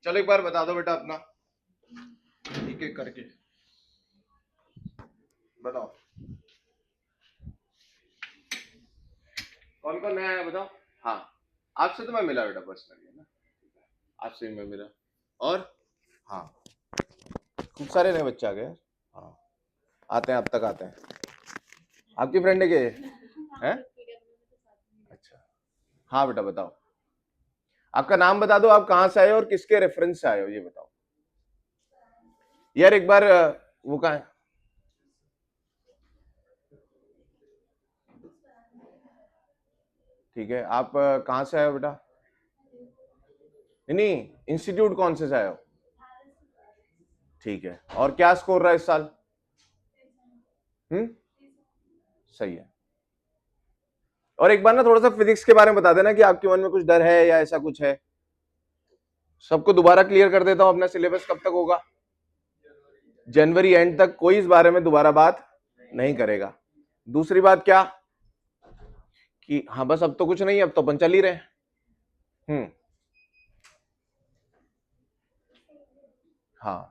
चलो एक बार बता दो बेटा अपना, एक एक करके बताओ। कौन कौन नया आया बताओ। हाँ, आपसे तो मैं मिला बेटा पर्सनली, है ना, आपसे भी मैं मिला। और हाँ, खूब सारे नए बच्चे आ गए। हाँ, आते हैं, अब तक आते हैं। आपकी फ्रेंड है क्या ये? हैं? अच्छा, हाँ बेटा बताओ, आपका नाम बता दो, आप कहाँ से आए हो और किसके रेफरेंस से आए हो ये बताओ। यार एक बार वो कहाँ है? ठीक है, आप कहाँ से आए हो बेटा? नहीं, इंस्टीट्यूट कौन से आए हो? ठीक है, और क्या स्कोर रहा है इस साल? सही है। और एक बार ना थोड़ा सा फिजिक्स के बारे में बता देना कि आपके मन में कुछ डर है या ऐसा कुछ है। सबको दोबारा क्लियर कर देता हूं, अपना सिलेबस कब तक होगा? जनवरी एंड तक। कोई इस बारे में दोबारा बात नहीं करेगा। दूसरी बात क्या कि हाँ बस अब तो कुछ नहीं, अब तो अपन चल ही रहे। हाँ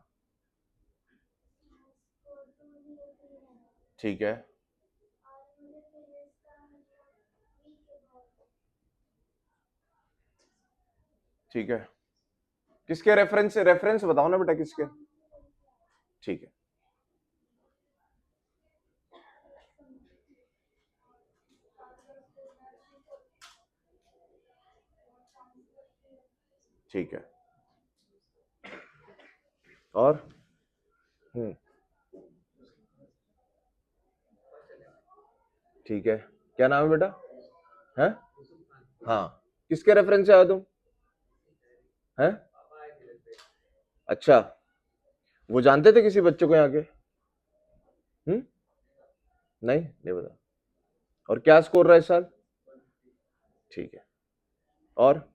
ठीक है, ठीक है। किसके रेफरेंस से? रेफरेंस बताओ ना बेटा किसके। ठीक है, ठीक है। और ठीक है, क्या नाम है बेटा? है? हाँ, किसके रेफरेंस से आया तुम? है? अच्छा, वो जानते थे किसी बच्चे को यहाँ के? नहीं, नहीं बता। और क्या स्कोर रहा है इस साल? ठीक है। और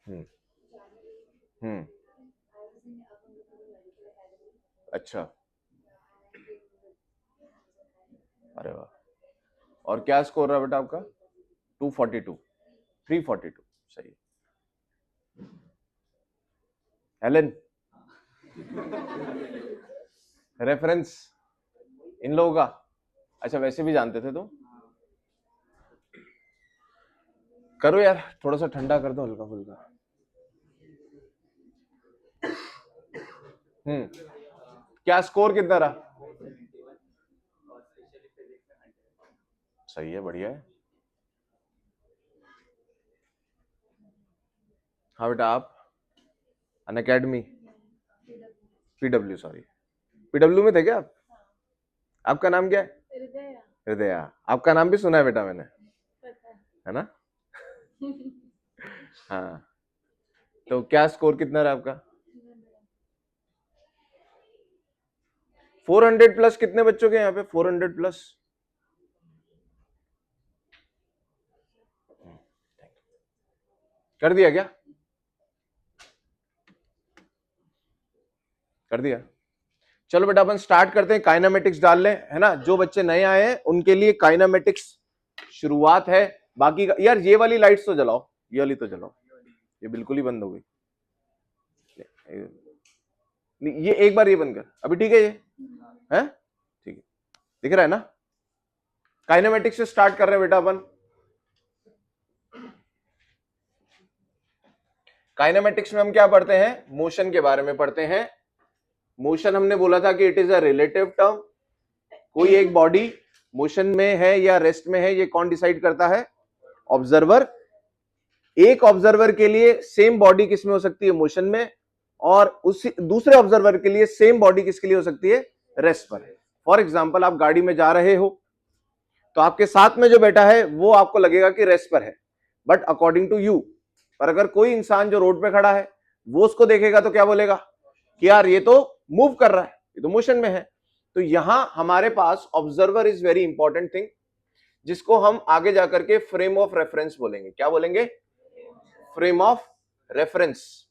हम्म हम्म अच्छा, अरे वाह। और क्या स्कोर रहा बेटा आपका? 242, 342, सही। हेलन, रेफरेंस इन लोगों का? अच्छा, वैसे भी जानते थे तुम? करो यार, थोड़ा सा ठंडा कर दो हल्का फुल्का। क्या स्कोर कितना रहा? सही है, बढ़िया है। हाँ बेटा, आप अन अकेडमी, पीडब्ल्यू, सॉरी, पीडब्ल्यू में थे क्या आप? आपका नाम क्या है? हृदया। आपका नाम भी सुना है बेटा मैंने, है ना? हाँ, तो क्या स्कोर कितना रहा आपका? 400 प्लस। कितने बच्चों के यहाँ पे 400 प्लस? कर दिया क्या? कर दिया। चलो बेटा अपन स्टार्ट करते हैं, काइनामेटिक्स डाल लें, है ना। जो बच्चे नए आए हैं उनके लिए काइनामेटिक्स शुरुआत है। बाकी यार ये वाली लाइट्स तो जलाओ, ये वाली तो जलाओ, ये बिल्कुल ही बंद हो गई। ये एक बार ये बंद कर, अभी ठीक है ये? है ठीक है, दिख रहा है ना? काइनामेटिक्स से स्टार्ट कर रहे हैं बेटा अपन। काइनामेटिक्स में हम क्या पढ़ते हैं? मोशन के बारे में पढ़ते हैं। मोशन हमने बोला था कि it is a relative term. कोई एक बॉडी मोशन में है या रेस्ट में है, ये कौन डिसाइड करता है? ऑब्जर्वर। एक ऑब्जर्वर के लिए सेम बॉडी किसमें हो सकती है? मोशन में। और उसी दूसरे ऑब्जर्वर के लिए सेम बॉडी किसके लिए हो सकती है? रेस्ट पर। फॉर एग्जाम्पल, आप गाड़ी में जा रहे हो तो आपके साथ में जो बैठा है वो आपको लगेगा कि रेस्ट पर है, बट अकॉर्डिंग टू यू। पर अगर कोई इंसान जो रोड पे खड़ा है वो उसको देखेगा तो क्या बोलेगा कि यार ये तो मूव कर रहा है, ये तो मोशन में है। तो यहां हमारे पास observer is very important thing, जिसको हम आगे जाकर के फ्रेम ऑफ रेफरेंस बोलेंगे। क्या बोलेंगे? Frame of reference,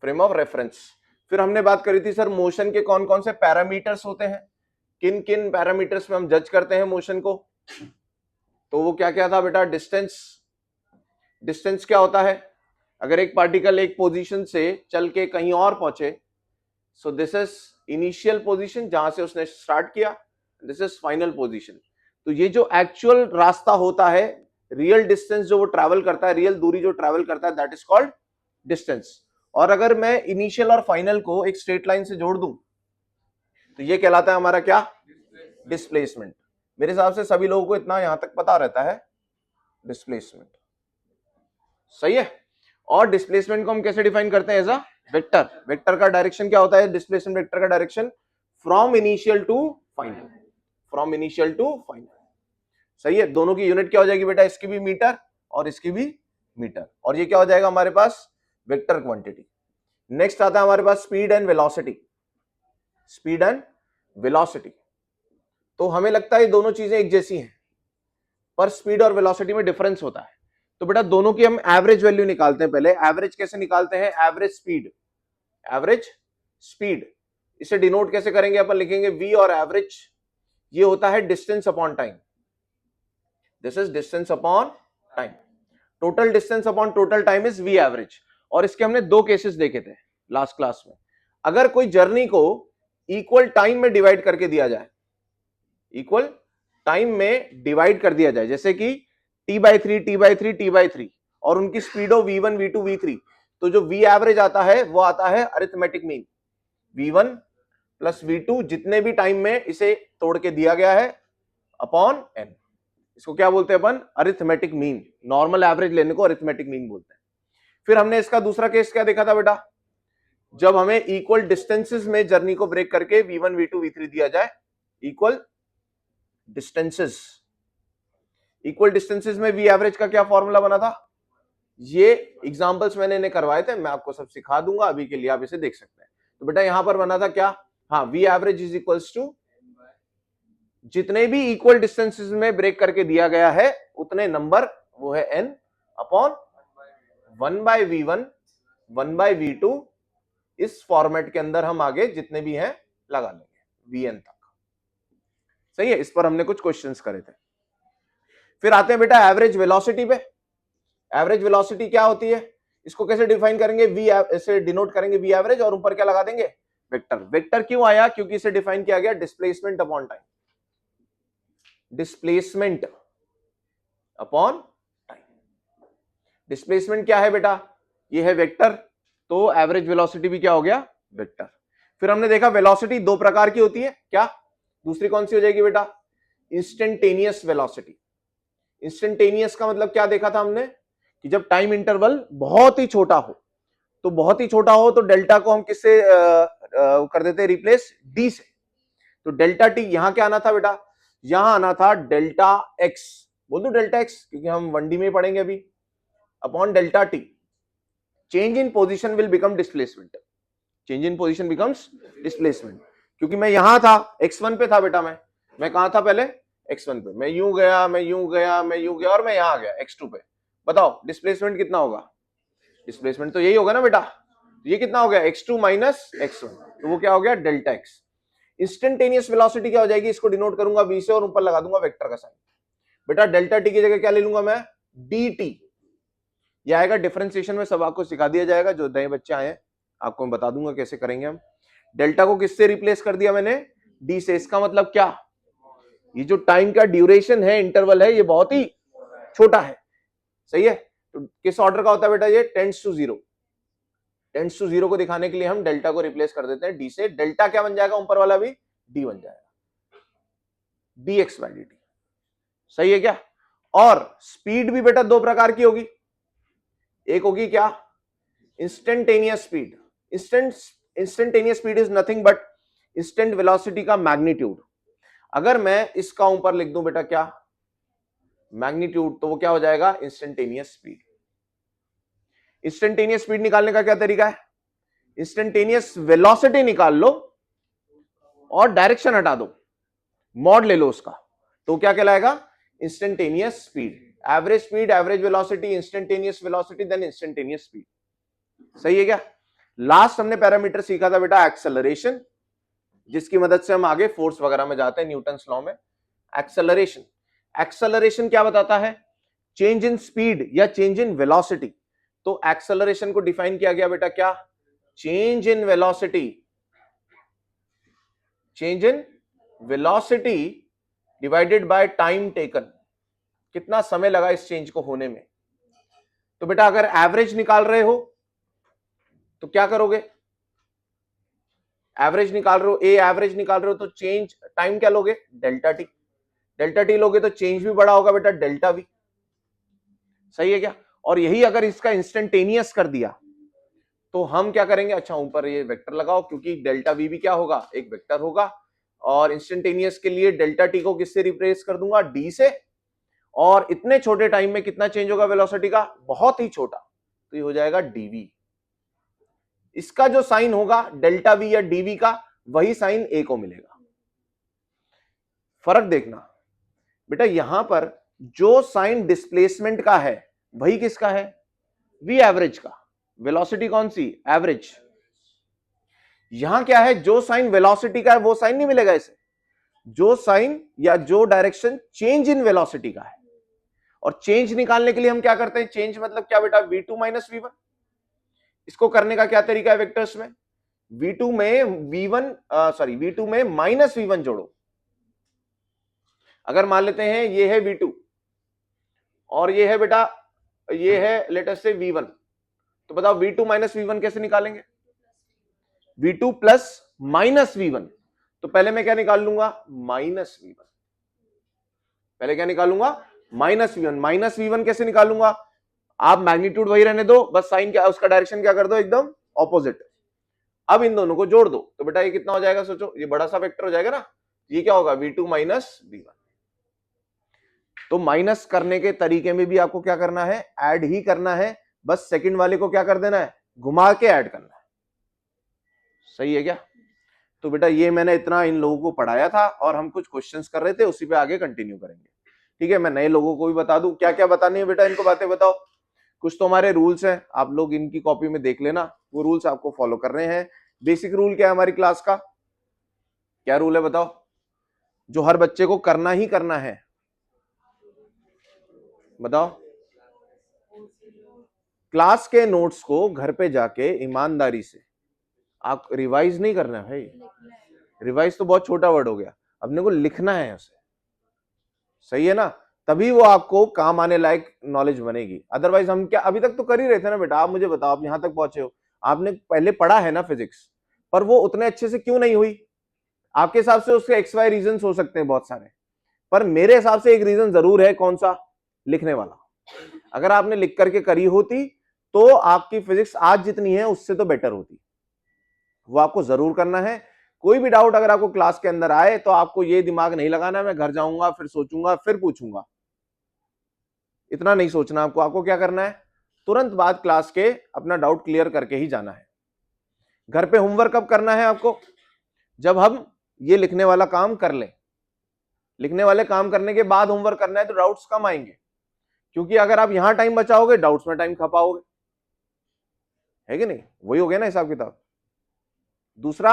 frame of reference. फिर हमने बात करी थी सर, मोशन के कौन कौन से पैरामीटर्स होते हैं, किन किन पैरामीटर्स में हम जज करते हैं मोशन को। तो वो क्या क्या था बेटा? डिस्टेंस, डिस्टेंस क्या होता है? अगर एक पार्टिकल एक पोजीशन से चल के कहीं और पहुंचे, so this is initial position जहां से उसने स्टार्ट किया, दिस इज फाइनल पोजीशन। तो ये जो एक्चुअल रास्ता होता है, रियल डिस्टेंस जो वो ट्रैवल करता है, रियल दूरी जो ट्रैवल करता है, दैट इज कॉल्ड डिस्टेंस। और अगर मैं इनिशियल और फाइनल को एक स्ट्रेट लाइन से जोड़ दूं तो ये कहलाता है हमारा क्या? डिस्प्लेसमेंट। मेरे हिसाब से सभी लोगों को इतना यहां तक पता रहता है, डिस्प्लेसमेंट। सही है। और डिस्प्लेसमेंट को हम कैसे डिफाइन करते हैं? As a vector. वेक्टर का डायरेक्शन क्या होता है? डिस्प्लेसमेंट वेक्टर का direction from initial to final, from initial to final. सही है। दोनों की यूनिट क्या हो जाएगी बेटा? इसकी भी मीटर और इसकी भी मीटर, और ये क्या हो जाएगा हमारे पास? Vector quantity. नेक्स्ट आता है हमारे पास speed and velocity. Speed and velocity, तो हमें लगता है ये दोनों चीजें एक जैसी हैं, पर स्पीड और वेलोसिटी में डिफरेंस होता है। तो बेटा दोनों की हम एवरेज वैल्यू निकालते हैं। पहले एवरेज कैसे निकालते हैं? एवरेज स्पीड, एवरेज स्पीड इसे डिनोट कैसे करेंगे? अपन लिखेंगे v, और एवरेज ये होता है distance upon time. This is distance upon time. Total distance upon total time is v average. और इसके हमने दो केसेस देखे थे लास्ट क्लास में। अगर कोई जर्नी को इक्वल टाइम में डिवाइड करके दिया जाए, इक्वल टाइम में डिवाइड कर दिया जाए, जैसे कि t/3 t/3 t/3, और उनकी स्पीड हो v1 v2 v3, तो जो v एवरेज आता है वो आता है arithmetic mean, v1 plus v2 जितने भी टाइम में इसे तोड़ के दिया गया है अपॉन n। इसको क्या बोलते हैं अपन? Arithmetic mean. नॉर्मल एवरेज लेने को अरिथमेटिक मीन बोलते हैं। फिर हमने इसका दूसरा केस क्या देखा था बेटा? जब हमें इक्वल डिस्टेंसेस में जर्नी को ब्रेक करके v1 v2 v3 दिया जाए, इक्वल डिस्टेंसेस, इक्वल डिस्टेंसेस में वी एवरेज का क्या फॉर्मूला बना था? ये एग्जांपल्स मैंने इन्हें करवाए थे, मैं आपको सब सिखा दूंगा, अभी के लिए आप इसे देख सकते हैं। तो बेटा यहां पर बना था क्या? हाँ, V average is equals to जितने भी इक्वल डिस्टेंसेस में ब्रेक करके दिया गया है उतने नंबर, वो है n अपॉन 1/v1 1/v2। इस फॉर्मेट के अंदर हम आगे जितने भी हैं लगा लेंगे vn तक। सही है। इस पर हमने कुछ क्वेश्चंस करे थे। फिर आते हैं बेटा एवरेज वेलोसिटी पे। एवरेज वेलोसिटी क्या होती है? इसको कैसे डिफाइन करेंगे? वी ऐसे डिनोट करेंगे वी एवरेज, और ऊपर क्या लगा देंगे? वेक्टर। वेक्टर क्यों आया? क्योंकि इसे डिफाइन किया गया displacement upon time, displacement upon time. Displacement क्या है बेटा? ये है वेक्टर, तो एवरेज वेलोसिटी भी क्या हो गया? वेक्टर। फिर हमने देखा वेलोसिटी दो प्रकार की होती है। क्या? दूसरी कौन सी हो जाएगी बेटा? Instantaneous velocity. इंस्टेंटेनियस का मतलब क्या देखा था हमने? कि जब टाइम इंटरवल बहुत ही छोटा हो, तो बहुत ही छोटा हो तो डेल्टा को हम किससे कर देते हैं रिप्लेस? डी से। तो डेल्टा टी यहां क्या आना था बेटा? यहां आना था डेल्टा एक्स। बोल दो डेल्टा एक्स, क्योंकि हम 1D में पढ़ेंगे अभी। Upon delta T, change in position will become displacement. Change in position becomes displacement. क्योंकि मैं यहां था, x1 पे था बेटा, मैं कहां था पहले? x1 पे। मैं यूं गया, मैं यूं गया, मैं यूं गया, और मैं यहां आ गया x2 पे। बताओ डिस्प्लेसमेंट कितना होगा? डिस्प्लेसमेंट तो यही होगा ना बेटा। ये कितना हो गया? x2 माइनस x1, तो वो क्या हो गया? Delta x। इंस्टेंटेनियस वेलोसिटी क्या हो जाएगी? इसको डिनोट करूंगा v से और ऊपर लगा दूंगा वेक्टर का साइन। बेटा डेल्टा टी की जगह क्या ले लूंगा मैं? dt। ये आएगा डिफरेंशिएशन में, सब आपको सिखा दिया जाएगा। जो नए बच्चे आए हैं आपको मैं बता दूंगा कैसे करेंगे हम। डेल्टा को किससे रिप्लेस कर दिया मैंने? डी से। इसका मतलब क्या? ये जो टाइम का ड्यूरेशन है, इंटरवल है, ये बहुत ही छोटा है। सही है। तो किस ऑर्डर का होता है बेटा? ये tends to zero. Tends to zero को दिखाने के लिए हम डेल्टा को रिप्लेस कर देते हैं डी से। डेल्टा क्या बन जाएगा? ऊपर वाला भी डी बन जाएगा, dx बाई dt। सही है क्या? और स्पीड भी बेटा दो प्रकार की होगी। एक होगी क्या? Instantaneous speed. Instantaneous speed is nothing but instant velocity का मैग्नीट्यूड। अगर मैं इसका ऊपर लिख दूं बेटा क्या? मैग्नीट्यूड, तो वो क्या हो जाएगा? Instantaneous speed. इंस्टेंटेनियस स्पीड निकालने का क्या तरीका है? इंस्टेंटेनियस वेलोसिटी निकाल लो और डायरेक्शन हटा दो, मॉड ले लो उसका, तो क्या कहलाएगा? Instantaneous speed. Average speed, average velocity, instantaneous velocity, then instantaneous speed. सही है क्या? लास्ट हमने पैरामीटर सीखा था बेटा एक्सेलरेशन, जिसकी मदद से हम आगे फोर्स वगैरह में जाते हैं न्यूटन्स लॉ में। एक्सेलरेशन क्या बताता है? चेंज इन स्पीड या चेंज इन वेलोसिटी। तो एक्सेलरेशन को डिफाइन किया गया बेटा क्या, change in velocity, change in velocity divided by time taken, कितना समय लगा इस चेंज को होने में। तो बेटा अगर एवरेज निकाल रहे हो तो क्या करोगे, एवरेज निकाल रहे हो, ए एवरेज निकाल रहे हो तो चेंज टाइम क्या लोगे, डेल्टा टी, डेल्टा टी लोगे तो चेंज भी बड़ा होगा बेटा, डेल्टा वी, सही है क्या। और यही अगर इसका इंस्टेंटेनियस कर दिया तो हम क्या करेंगे, अच्छा ऊपर ये वेक्टर लगाओ क्योंकि डेल्टा वी भी क्या होगा, एक वेक्टर होगा, और इंस्टेंटेनियस के लिए डेल्टा टी को किससे रिप्लेस कर दूंगा, डी से, और इतने छोटे टाइम में कितना चेंज होगा वेलोसिटी का, बहुत ही छोटा, तो ये हो जाएगा डीवी। इसका जो साइन होगा डेल्टा वी या डीवी का, वही साइन ए को मिलेगा। फर्क देखना बेटा, यहां पर जो साइन डिस्प्लेसमेंट का है वही किसका है, वी एवरेज का, वेलोसिटी कौन सी, एवरेज। यहां क्या है, जो साइन वेलोसिटी का है वो साइन नहीं मिलेगा इसे, जो साइन या जो डायरेक्शन चेंज इन वेलोसिटी का है। और चेंज निकालने के लिए हम क्या करते हैं, चेंज मतलब क्या बेटा, v2 माइनस v1। इसको करने का क्या तरीका है वेक्टर्स में, v2 में v2 में माइनस v1 जोड़ो। अगर मान लेते हैं ये है v2 और ये है बेटा, ये है लेट अस से v1, तो बताओ v2 माइनस v1 कैसे निकालेंगे, v2 प्लस माइनस v1। तो पहले मैं क्या निकाल लूंगा, माइनस v1, पहले क्या निकालूंगा, माइनस v1। माइनस v1 कैसे निकालूंगा, आप मैग्नीट्यूड वही रहने दो, बस साइन क्या, उसका डायरेक्शन क्या कर दो, एकदम ऑपोजिट। अब इन दोनों को जोड़ दो तो बेटा ये कितना हो जाएगा, सोचो, ये बड़ा सा वेक्टर हो जाएगा ना, ये क्या होगा, v2 माइनस v1। तो माइनस करने के तरीके में भी आपको क्या करना है, ऐड ही करना है, बस सेकंड वाले को क्या कर देना है, घुमा के ऐड करना है, सही है क्या। तो बेटा ये मैंने इतना इन लोगों को पढ़ाया था और हम कुछ क्वेश्चंस कर रहे थे, उसी पे आगे कंटिन्यू करेंगे, ठीक है। मैं नए लोगों को भी बता दूं, क्या क्या बतानी है बेटा, इनको बातें बताओ। कुछ तो हमारे रूल्स हैं, आप लोग इनकी कॉपी में देख लेना, वो रूल्स आपको फॉलो करने हैं। बेसिक रूल क्या है हमारी क्लास का, क्या रूल है बताओ, जो हर बच्चे को करना ही करना है, बताओ। क्लास के नोट्स को घर पे जाके ईमानदारी से आप रिवाइज नहीं करना है भाई, रिवाइज तो बहुत छोटा वर्ड हो गया, अपने को लिखना है उसे, सही है ना, तभी वो आपको काम आने लायक नॉलेज बनेगी। अदरवाइज हम क्या अभी तक तो कर ही रहे थे ना बेटा, आप मुझे बताओ, आप यहां तक पहुंचे हो, आपने पहले पढ़ा है ना फिजिक्स, पर वो उतने अच्छे से क्यों नहीं हुई, आपके हिसाब से उसके एक्स वाई रीजन हो सकते हैं बहुत सारे, पर मेरे हिसाब से एक रीजन जरूर है, कौन सा, लिखने वाला। अगर आपने लिख करके करी होती तो आपकी फिजिक्स आज जितनी है उससे तो बेटर होती, वो आपको जरूर करना है। कोई भी डाउट अगर आपको क्लास के अंदर आए तो आपको ये दिमाग नहीं लगाना मैं घर जाऊंगा फिर सोचूंगा फिर पूछूंगा, इतना नहीं सोचना आपको। आपको क्या करना है, तुरंत बाद क्लास के अपना डाउट क्लियर करके ही जाना है। घर पे होमवर्क कब करना है आपको, जब हम ये लिखने वाला काम कर लें, लिखने वाले काम करने के बाद होमवर्क करना है तो डाउट्स कम आएंगे, क्योंकि अगर आप यहां टाइम बचाओगे डाउट्स में टाइम खपाओगे, है कि नहीं, वही हो गया ना हिसाब किताब। दूसरा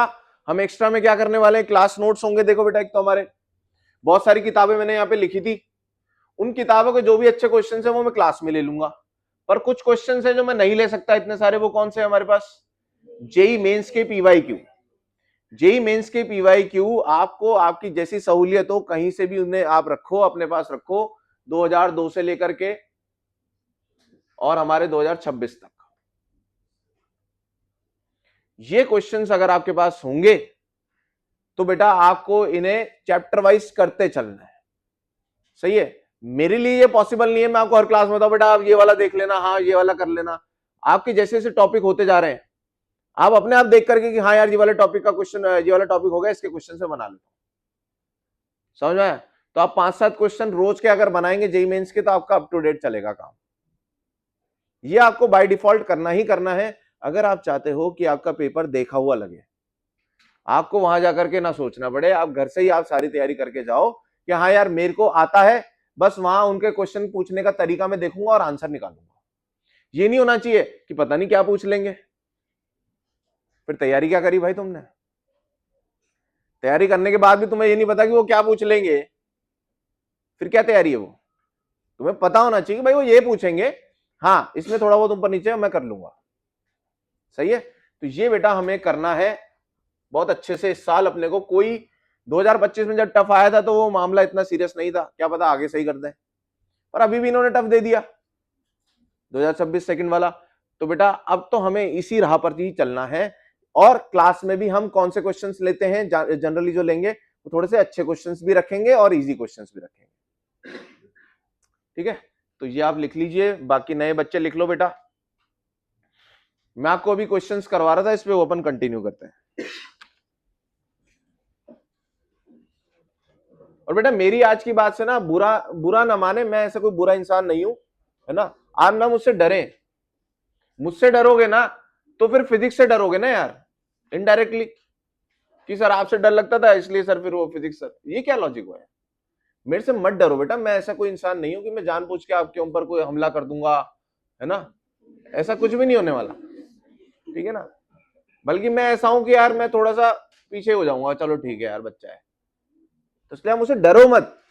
हम एक्स्ट्रा में क्या करने वाले हैं, क्लास नोट्स होंगे, देखो बेटा एक तो हमारे बहुत सारी किताबें मैंने यहाँ पे लिखी थी, उन किताबों के जो भी अच्छे क्वेश्चन है वो मैं क्लास में ले लूंगा, पर कुछ क्वेश्चन है जो मैं नहीं ले सकता इतने सारे, वो कौन से हमारे पास, जेई मेंस के पीवाईक्यू। जेई मेंस के पीवाईक्यू आपको आपकी जैसी सहूलियत हो कहीं से भी उन्हें आप रखो, अपने पास रखो, 2002 से लेकर के और हमारे 2026 तक ये क्वेश्चंस अगर आपके पास होंगे तो बेटा आपको इन्हें चैप्टर वाइज करते चलना है, सही है। मेरे लिए ये पॉसिबल नहीं है मैं आपको हर क्लास में बताऊं बेटा आप ये वाला देख लेना, हाँ ये वाला कर लेना। आपके जैसे जैसे टॉपिक होते जा रहे हैं आप अपने आप देख करके कि हाँ यार ये वाला टॉपिक का क्वेश्चन, ये वाला टॉपिक होगा इसके क्वेश्चन से बना लेता हूं, समझ में आया। तो आप 5-7 क्वेश्चन रोज के अगर बनाएंगे जेईई मेंस के तो आपका अप टू डेट चलेगा काम। ये आपको बाय डिफॉल्ट करना ही करना है अगर आप चाहते हो कि आपका पेपर देखा हुआ लगे, आपको वहां जाकर के ना सोचना पड़े, आप घर से ही आप सारी तैयारी करके जाओ कि हाँ यार मेरे को आता है, बस वहां उनके क्वेश्चन पूछने का तरीका मैं देखूंगा और आंसर निकालूंगा। ये नहीं होना चाहिए कि पता नहीं क्या पूछ लेंगे, फिर तैयारी क्या करी भाई तुमने, तैयारी करने के बाद भी तुम्हें ये नहीं पता कि वो क्या पूछ लेंगे, फिर क्या तैयारी है वो, तुम्हें पता होना चाहिए कि भाई वो ये पूछेंगे, हाँ इसमें थोड़ा बहुत ऊपर नीचे मैं कर लूंगा, सही है। तो ये बेटा हमें करना है बहुत अच्छे से इस साल। अपने को कोई 2025 में जब टफ आया था तो वो मामला इतना सीरियस नहीं था, क्या पता आगे सही कर दें, और अभी भी इन्होंने टफ दे दिया 2026 सेकंड वाला। तो बेटा अब तो हमें इसी राह पर ही चलना है, और क्लास में भी हम कौन से क्वेश्चंस लेते हैं जनरली जो लेंगे वो थोड़े से अच्छे क्वेश्चंस भी रखेंगे और इजी क्वेश्चंस भी रखेंगे, ठीक है। तो ये आप लिख लीजिए, बाकी नए बच्चे लिख लो बेटा। मैं आपको अभी क्वेश्चंस करवा रहा था, इस पे ओपन कंटिन्यू करते हैं। और बेटा मेरी आज की बात से ना बुरा ना माने, मैं ऐसा कोई बुरा इंसान नहीं हूं, है ना। आप ना मुझसे डरे, मुझसे डरोगे ना तो फिर फिजिक्स से डरोगे ना यार, इनडायरेक्टली, कि सर आपसे डर लगता था इसलिए सर फिर वो फिजिक्स सर, ये क्या लॉजिक हुआ है। मेरे से मत डरो बेटा, मैं ऐसा कोई इंसान नहीं हूं कि मैं जानबूझ के आपके ऊपर कोई हमला कर दूंगा, है ना, ऐसा कुछ भी नहीं होने वाला, ठीक है ना। बल्कि मैं ऐसा हूं कि यार मैं थोड़ा सा पीछे हो जाऊंगा, चलो ठीक है यार बच्चा है, तो इसलिए आप मुझसे डरो मत,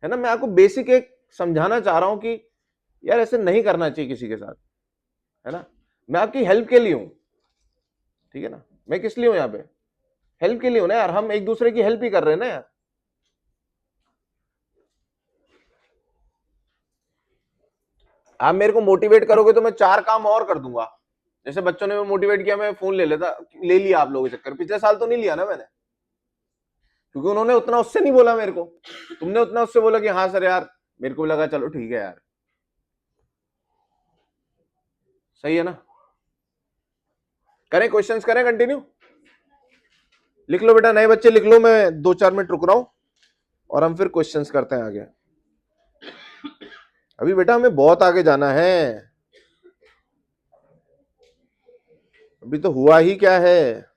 है ना। मैं आपको बेसिक एक समझाना चाह रहा हूं कि यार ऐसे नहीं करना चाहिए किसी के साथ, है ना। मैं आपकी हेल्प के लिए हूं, ठीक है ना। मैं किस लिए हूं यहाँ पे, हेल्प के लिए हूं ना यार, हम एक दूसरे की हेल्प ही कर रहे हैं ना यार। आप मेरे को मोटिवेट करोगे तो मैं 4 काम और कर दूंगा। जैसे बच्चों ने मोटिवेट किया, मैं फोन ले लिया आप लोगों के चक्कर, पिछले साल तो नहीं लिया ना मैंने, क्योंकि उन्होंने उतना उससे नहीं बोला मेरे को, तुमने उतना उससे बोला कि हाँ सर यार, मेरे को लगा चलो ठीक है यार, सही है ना। करें क्वेश्चंस, करें कंटिन्यू, लिख लो बेटा, नए बच्चे लिख लो, मैं 2-4 मिनट रुक रहा हूं और हम फिर क्वेश्चंस करते हैं आगे। अभी बेटा हमें बहुत आगे जाना है, अभी तो हुआ ही क्या है।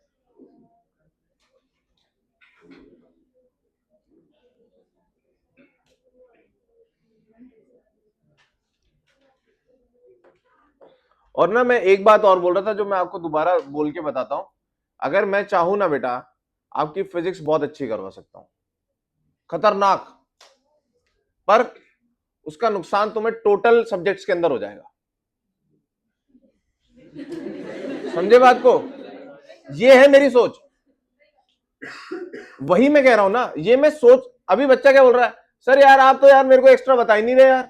और ना मैं एक बात और बोल रहा था जो मैं आपको दोबारा बोल के बताता हूं, अगर मैं चाहूं ना बेटा आपकी फिजिक्स बहुत अच्छी करवा सकता हूं, खतरनाक, पर उसका नुकसान तुम्हें टोटल सब्जेक्ट्स के अंदर हो जाएगा, समझे बात को। ये है मेरी सोच, वही मैं कह रहा हूं ना, ये मैं सोच। अभी बच्चा क्या बोल रहा है, सर यार आप तो यार मेरे को एक्स्ट्रा बता ही नहीं रहे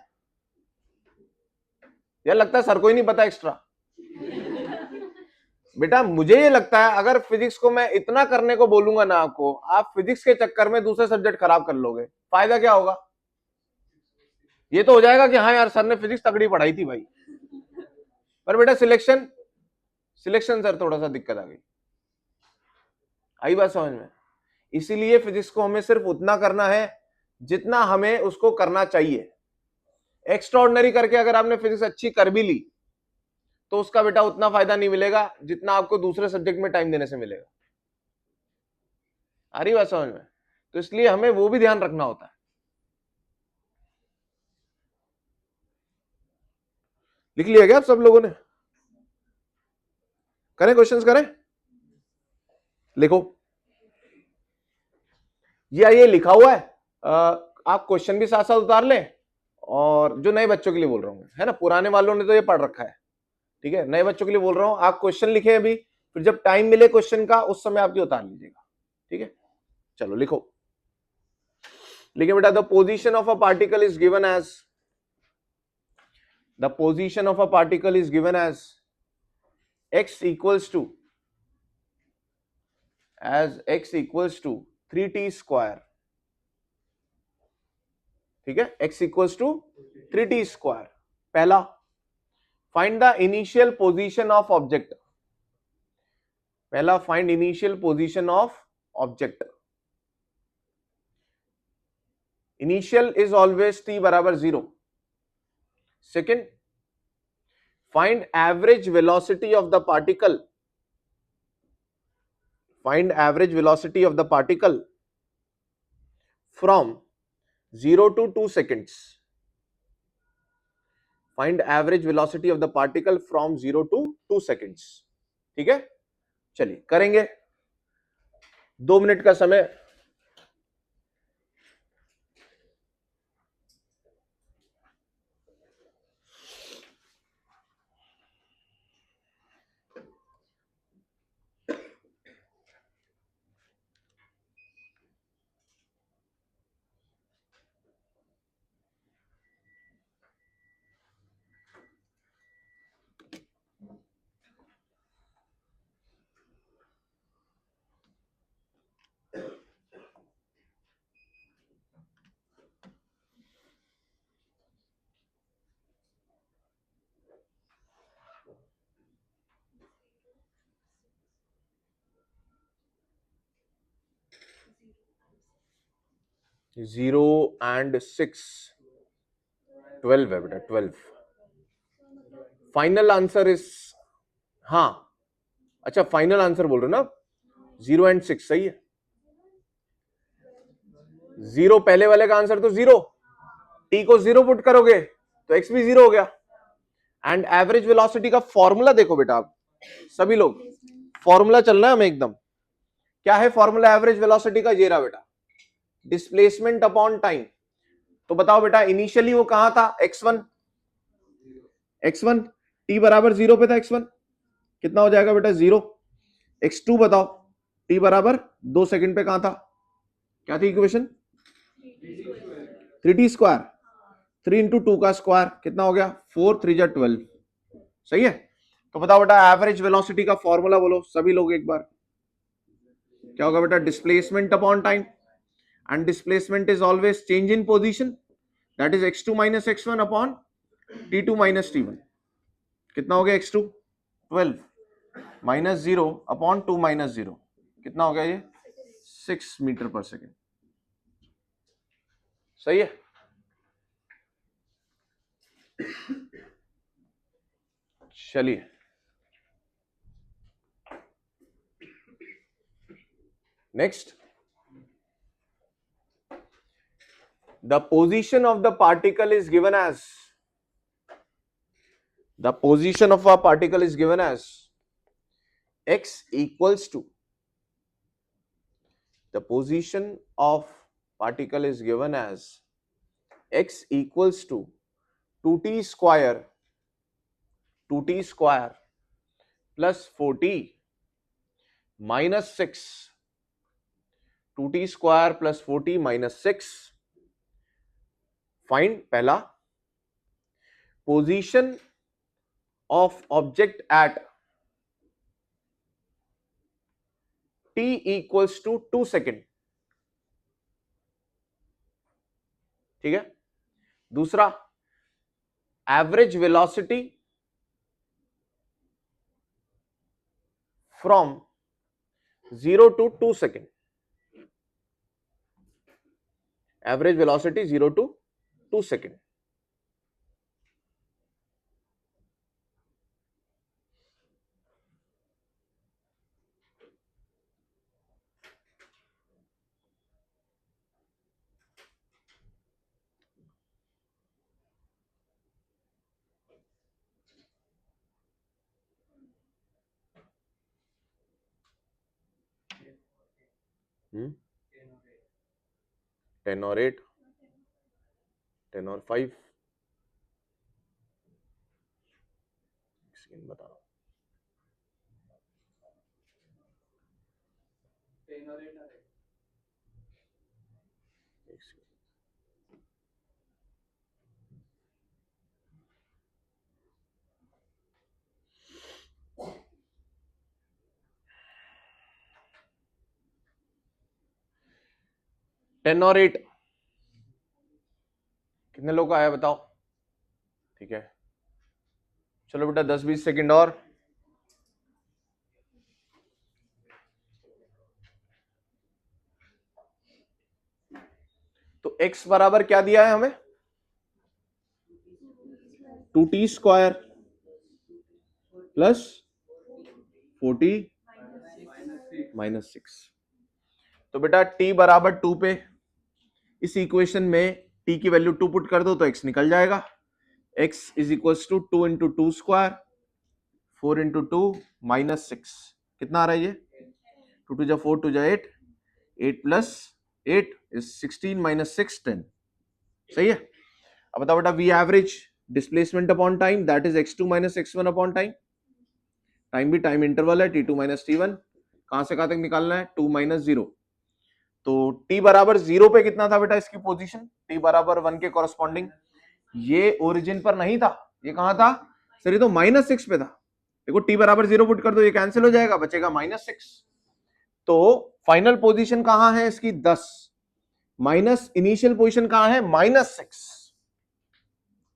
यार लगता है सर को ही नहीं पता एक्स्ट्रा। बेटा मुझे ये लगता है अगर फिजिक्स को मैं इतना करने को बोलूंगा ना आपको, आप फिजिक्स के चक्कर में दूसरे सब्जेक्ट खराब कर लोगे, फायदा क्या होगा। ये तो हो जाएगा कि हाँ यार सर ने फिजिक्स तगड़ी पढ़ाई थी भाई, पर बेटा सिलेक्शन सर थोड़ा सा दिक्कत आ गई, आई बात समझ में। इसीलिए फिजिक्स को हमें सिर्फ उतना करना है जितना हमें उसको करना चाहिए। एक्स्ट्रा ऑर्डिनरी करके अगर आपने फिजिक्स अच्छी कर भी ली तो उसका बेटा उतना फायदा नहीं मिलेगा जितना आपको दूसरे सब्जेक्ट में टाइम देने से मिलेगा, आ रही बात समझ में। तो इसलिए हमें वो भी ध्यान रखना होता है। लिख लिया क्या आप सब लोगों ने, करें क्वेश्चंस करें, लिखो। ये लिखा हुआ है, आप क्वेश्चन भी साथ साथ उतार लें, और जो नए बच्चों के लिए बोल रहा हूं है ना, पुराने वालों ने तो ये पढ़ रखा है, ठीक है, नए बच्चों के लिए बोल रहा हूं, आप क्वेश्चन लिखे अभी, फिर जब टाइम मिले क्वेश्चन का उस समय आप ये उतार लीजिएगा, ठीक है। चलो लिखो, लिखे बेटा, the position of a particle is given as, the position of a particle is given as x equals to 3t square, ठीक है, x equals to 3t square. पहला, find the initial position of object, पहला find initial position of object, initial is always t बराबर 0। Second, find average velocity of the particle, find average velocity of the particle from 0 to 2 seconds, find average velocity of the particle from 0 to 2 seconds, ठीक है। चलिए करेंगे, 2 minute का समय। 0 and 6, 12 है बेटा, 12। Final answer is, हाँ अच्छा फाइनल आंसर बोल रहे हो ना, 0 and 6 सही है। 0 पहले वाले का आंसर तो 0, टी को 0 पुट करोगे तो एक्स भी 0 हो गया। एंड एवरेज वेलोसिटी का फॉर्मूला देखो बेटा, आप सभी लोग फॉर्मूला चलना है हमें एकदम। क्या है फॉर्मूला एवरेज वेलोसिटी का? ये रहा बेटा, डिस्प्लेसमेंट अपॉन टाइम। तो बताओ बेटा, इनिशियली वो कहां था? x1, x1 t बराबर 0 पे था, x1 कितना हो जाएगा बेटा? 0। x2 बताओ, t बराबर 2 सेकंड पे कहां था? क्या थी इक्वेशन? 3t स्क्वायर, 3 इंटू 2 का स्क्वायर कितना हो गया? 4 3 जा 12, सही है। तो बताओ बेटा एवरेज वेलोसिटी का फॉर्मूला बोलो सभी लोग एक बार, क्या होगा बेटा? Displacement upon time, and displacement is always change in position, that is x2 minus x1 upon t2 minus t1। कितना हो गया? x2 12 माइनस 0 अपॉन 2 माइनस 0, कितना हो गया ये? 6 मीटर पर सेकेंड, सही है। चलिए next, the position of the particle is given as, the position of a particle is given as x equals to, the position of particle is given as x equals to 2t square, 2t square plus 4t minus 6, 2t square plus 4t minus 6। Find पहला, position of object at t equals to 2 second, ठीक है। दूसरा, average velocity from 0 to 2 second, average velocity 0 to 2 second. Hmm, 10 और 8, 10 और 5, second बता रहा हूं। 10 और 8 कितने लोग का आया बताओ? ठीक है, चलो बेटा 10-20 सेकेंड और। तो x बराबर क्या दिया है हमें? 2t square plus 4t minus 6। तो बेटा t बराबर 2 पे इस इक्वेशन में t की वैल्यू 2 पुट कर दो तो x निकल जाएगा। x is equals to 2 into 2 square, 4 into 2 minus 6, कितना आ रहा है ये? 2 2 जा 4, 2 जा 8, 8 प्लस 8 इज 16 माइनस 6 10, सही है। अब बताओ बेटा V average displacement upon time, that is x2 minus x1 upon time. Time भी टाइम इंटरवल है, t2 माइनस t1, कहां से कहां तक निकालना है? 2 माइनस 0। तो t बराबर 0 पे कितना था बेटा इसकी पोजीशन? t बराबर 1 के कॉरेस्पॉन्डिंग, ये ओरिजिन पर नहीं था, ये कहां था सर? ये तो माइनस 6 पे था। देखो t बराबर 0 पुट कर दो, ये कैंसिल हो जाएगा, बचेगा माइनस 6। तो फाइनल पोजीशन कहां है इसकी? 10 माइनस इनिशियल पोजीशन कहां है? माइनस 6।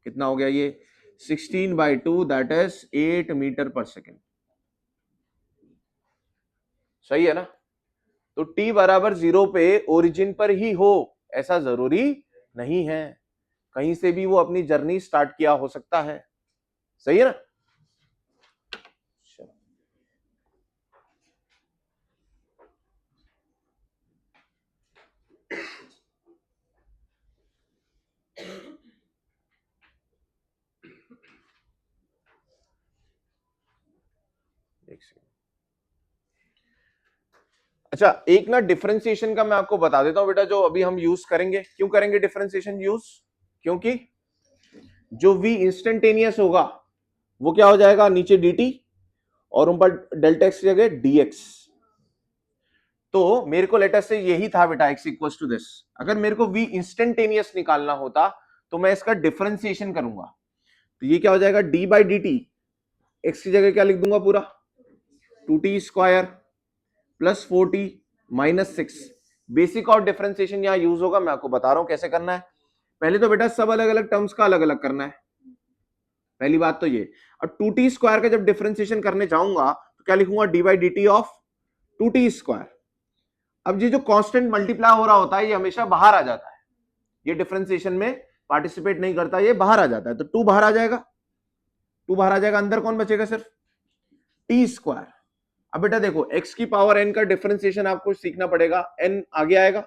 कितना हो गया ये? 16/2, दैट इज 8 मीटर पर सेकेंड, सही है ना। तो t बराबर 0 पे ओरिजिन पर ही हो ऐसा जरूरी नहीं है, कहीं से भी वो अपनी जर्नी स्टार्ट किया हो सकता है। सही है ना? अच्छा, एक ना डिफरेंशिएशन का मैं आपको बता देता हूं बेटा, जो अभी हम यूज करेंगे। क्यों करेंगे डिफरेंशिएशन यूज? क्योंकि जो v इंस्टेंटेनियस होगा वो क्या हो जाएगा, नीचे dt और ऊपर डेल्टा एक्स की जगह dx। तो मेरे को लेटर से यही था बेटा x इक्वल्स टू दिस। अगर मेरे को v इंस्टेंटेनियस निकालना होता तो मैं इसका डिफरेंशिएशन करूंगा, तो ये क्या हो जाएगा, d by D T, x की जगह क्या लिख दूंगा पूरा 2t square plus 4t minus 6। Basic और डिफरेंशिएशन यहां यूज होगा, मैं आपको बता रहा हूं कैसे करना है। पहले तो बेटा सब अलग अलग टर्म्स का अलग अलग करना है, पहली बात तो ये। और 2t स्क्वायर का जब डिफरेंशिएशन करने जाऊंगा तो क्या लिखूंगा, D by D T of 2t square. अब ये जो कांस्टेंट मल्टीप्लाई हो रहा होता है ये हमेशा बाहर आ जाता है, ये डिफरेंशिएशन में पार्टिसिपेट नहीं करता, ये बाहर आ जाता है। तो 2 बाहर आ जाएगा, 2 बाहर आ जाएगा, अंदर कौन बचेगा, सिर्फ t स्क्वायर। अब बेटा देखो x की पावर n का डिफरेंशिएशन आपको सीखना पड़ेगा, n आगे आएगा,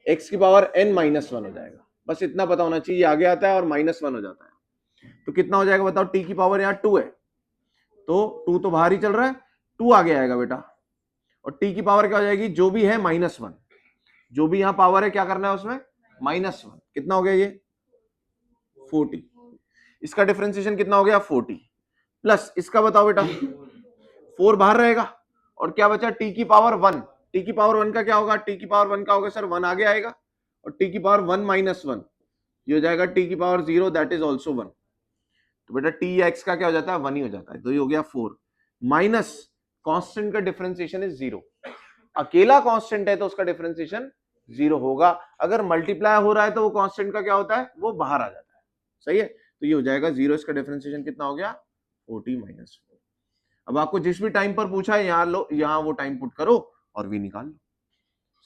x की पावर n माइनस 1 हो जाएगा, बस इतना पता होना चाहिए, आगे आता है और माइनस 1 हो जाता है। तो कितना हो जाएगा बताओ, t की पावर यहाँ 2 है, तो 2 तो बाहर ही चल रहा है, 2 आगे आएगा बेटा, और t की पावर क्या हो जाएगी, जो भी है माइनस 1, जो भी यहां पावर है क्या करना है उसमें, माइनस 1। कितना हो गया ये 40, इसका डिफरेंशिएशन कितना हो गया 40, प्लस इसका बताओ बेटा 4 बाहर रहेगा, और क्या बचा t की पावर 1। t की पावर 1 का क्या होगा, t की पावर 1 का होगा सर 1 आगे आएगा, और t की पावर 1 माइनस 1 ये हो जाएगा t की पावर 0, दैट इज ऑल्सो 1। तो बेटा t या x का क्या हो जाता है, 1 ही हो जाता है, तो ये हो गया 4 माइनस कांस्टेंट का डिफरेंशिएशन इज 0। अकेला कांस्टेंट है तो उसका डिफरेंशिएशन 0 होगा, अगर मल्टीप्लाई हो रहा है तो वो कांस्टेंट का क्या होता है, वो बाहर आ जाता है। सही है, तो ये हो जाएगा 0, इसका डिफरेंशिएशन कितना हो गया 40 माइनस 4। अब आपको जिस भी टाइम पर पूछा है यहां लो, यहां वो टाइम पुट करो और v निकाल लो।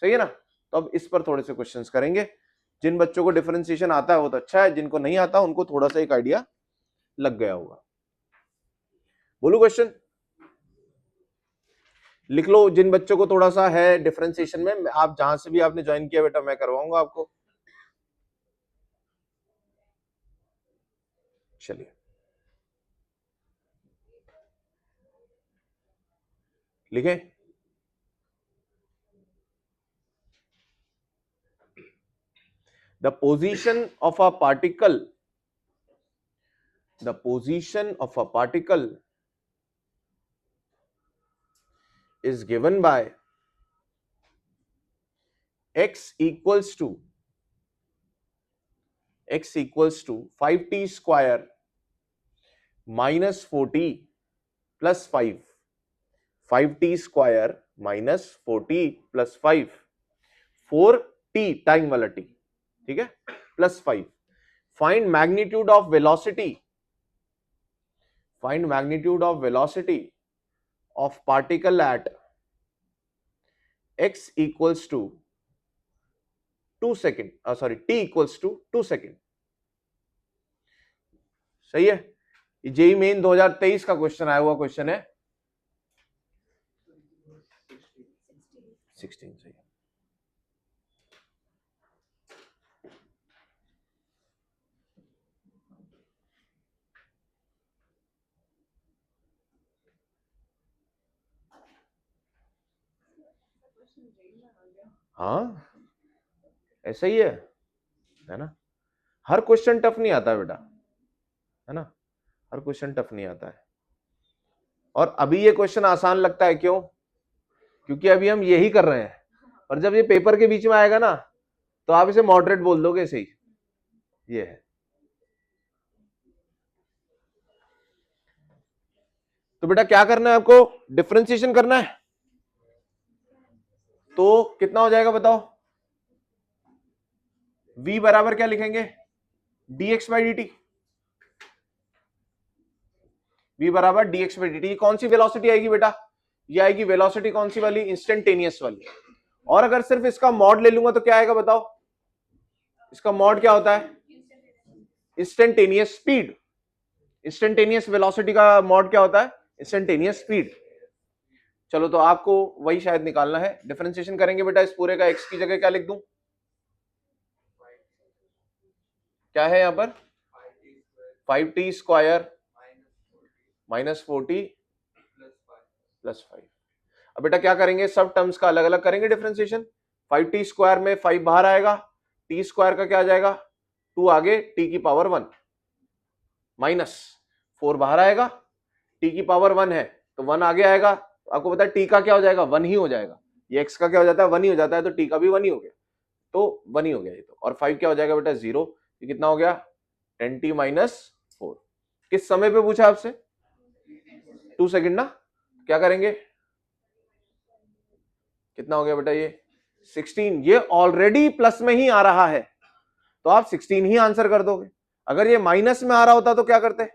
सही है ना? तो अब इस पर थोड़े से क्वेश्चंस करेंगे। जिन बच्चों को डिफरेंशिएशन आता है वो तो अच्छा है, जिनको नहीं आता उनको थोड़ा सा एक आइडिया लग गया होगा। बोलो क्वेश्चन लिख लो, जिन बच्चों को थोड़ा सा है डिफरेंशिएशन में, आप जहां से भी आपने ज्वाइन किया बेटा मैं करवाऊंगा आपको। चलिए लिखें, the position of a particle, the position of a particle is given by x equals to 5t square minus 4t plus 5, 5t square minus 4t plus 5, 4t time वाला t, ठीक है, plus 5। Find magnitude of velocity, find magnitude of velocity of particle at x equals to 2 second, sorry t equals to 2 second. सही है, JEE main 2023 का question आया हुआ question है 16। सही है, हाँ ऐसा ही है ना? हर क्वेश्चन टफ नहीं आता बेटा, है ना? हर क्वेश्चन टफ नहीं आता है। और अभी ये क्वेश्चन आसान लगता है, क्यों? क्योंकि अभी हम यही कर रहे हैं, और जब ये पेपर के बीच में आएगा ना तो आप इसे मॉडरेट बोल दोगे, सही ये है। तो बेटा क्या करना है आपको, डिफरेंशिएशन करना है, तो कितना हो जाएगा बताओ, v बराबर क्या लिखेंगे, dx बाई dt, v बराबर dx बाई dt। कौन सी वेलोसिटी आएगी बेटा, ये आएगी वेलोसिटी कौन सी वाली, इंस्टेंटेनियस वाली। और अगर सिर्फ इसका मॉड ले लूंगा तो क्या आएगा बताओ, इसका मॉड क्या होता है? Instantaneous speed. इंस्टेंटेनियस वेलोसिटी का मॉड क्या होता है? Instantaneous speed. चलो तो आपको वही शायद निकालना है। डिफरेंशिएशन करेंगे बेटा इस पूरे का, x की जगह क्या लिख दूं? क्या है यहां पर? 5t square minus 4t plus 5। अब बेटा क्या करेंगे, सब टर्म्स का अलग अलग करेंगे डिफरेंशिएशन। 5t स्क्वायर में 5 बाहर आएगा, t स्क्वायर का क्या आ जाएगा? 2 आगे, t की पावर 1 माइनस 4 बाहर आएगा, t की पावर 1 है तो 1 आगे आएगा। आपको पता है t का क्या हो जाएगा? 1 ही हो जाएगा। ये x का क्या हो जाता है? 1 ही हो जाता है, तो t का भी 1 ही हो गया, तो 1 ही हो गया ये तो। और 5 क्या हो जाएगा बेटा? 0। ये कितना हो गया? 10t minus 4। किस समय पे पूछा आपसे? 2 सेकंड ना। क्या करेंगे? कितना हो गया बेटा ये? 16। ये ऑलरेडी प्लस में ही आ रहा है तो आप 16 ही आंसर कर दोगे। अगर ये माइनस में आ रहा होता तो क्या करते?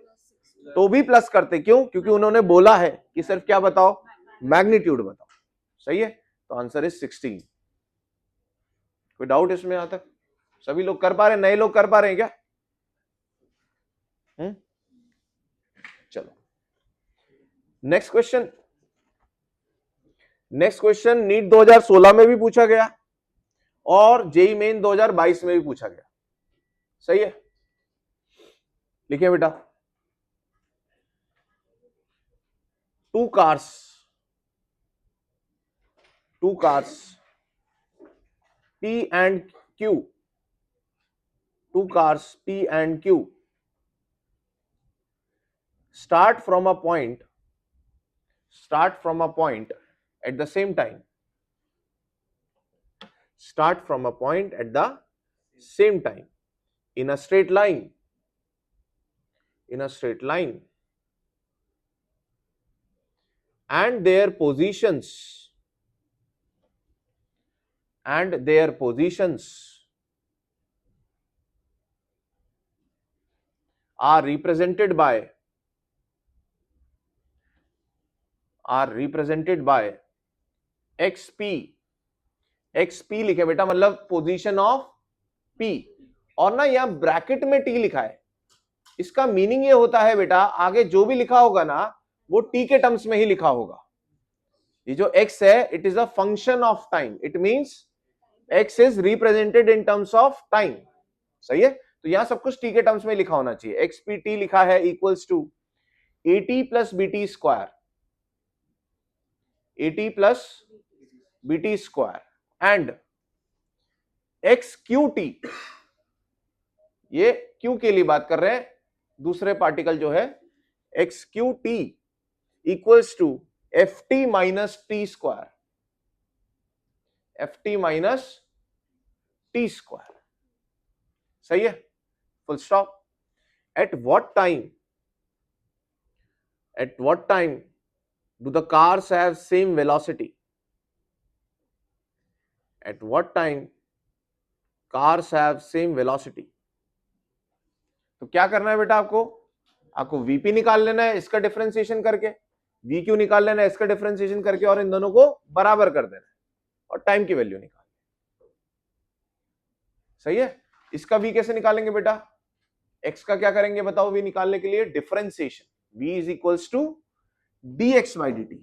तो भी प्लस करते। क्यों? क्योंकि उन्होंने बोला है कि सिर्फ क्या बताओ? मैग्नीट्यूड बताओ। सही है, तो आंसर इज 16। कोई डाउट इसमें? यहां तक सभी लोग कर पा रहे हैं? नए लोग कर पा रहे हैं क्या? चलो next question. Next question NEET 2016 में भी पूछा गया और जेई मेन 2022 में भी पूछा गया। सही है, लिखिए बेटा। Two cars P and Q, two cars P and Q start from a point at the same time. Start from a point at the same time in a straight line. And their positions are represented by XP लिखे बेटा, मतलब position of P, और ना यहां bracket में T लिखा है। इसका मीनिंग ये होता है बेटा, आगे जो भी लिखा होगा ना वो T के टर्म्स में ही लिखा होगा। ये जो X है, it is a function of time. It means X is represented in terms of time. सही है, तो यहां सब कुछ T के टर्म्स में लिखा होना चाहिए। XPT लिखा है equals to AT plus BT square, AT plus BT square and XQT, ये Q के लिए बात कर रहे हैं, दूसरे पार्टिकल जो है XQT equals to FT minus T square, FT minus T square. सही है, full stop. At what time do the cars have same velocity? At what time cars have same velocity? तो क्या करना है बेटा आपको VP निकाल लेना है इसका डिफरेंशिएशन करके, VQ निकाल लेना है इसका डिफरेंशिएशन करके, और इन दोनों को बराबर कर देना है और टाइम की वैल्यू निकाल। सही है, इसका V कैसे निकालेंगे बेटा? X का क्या करेंगे बताओ V निकालने के लिए? Differentiation. V is equals to dx by dt।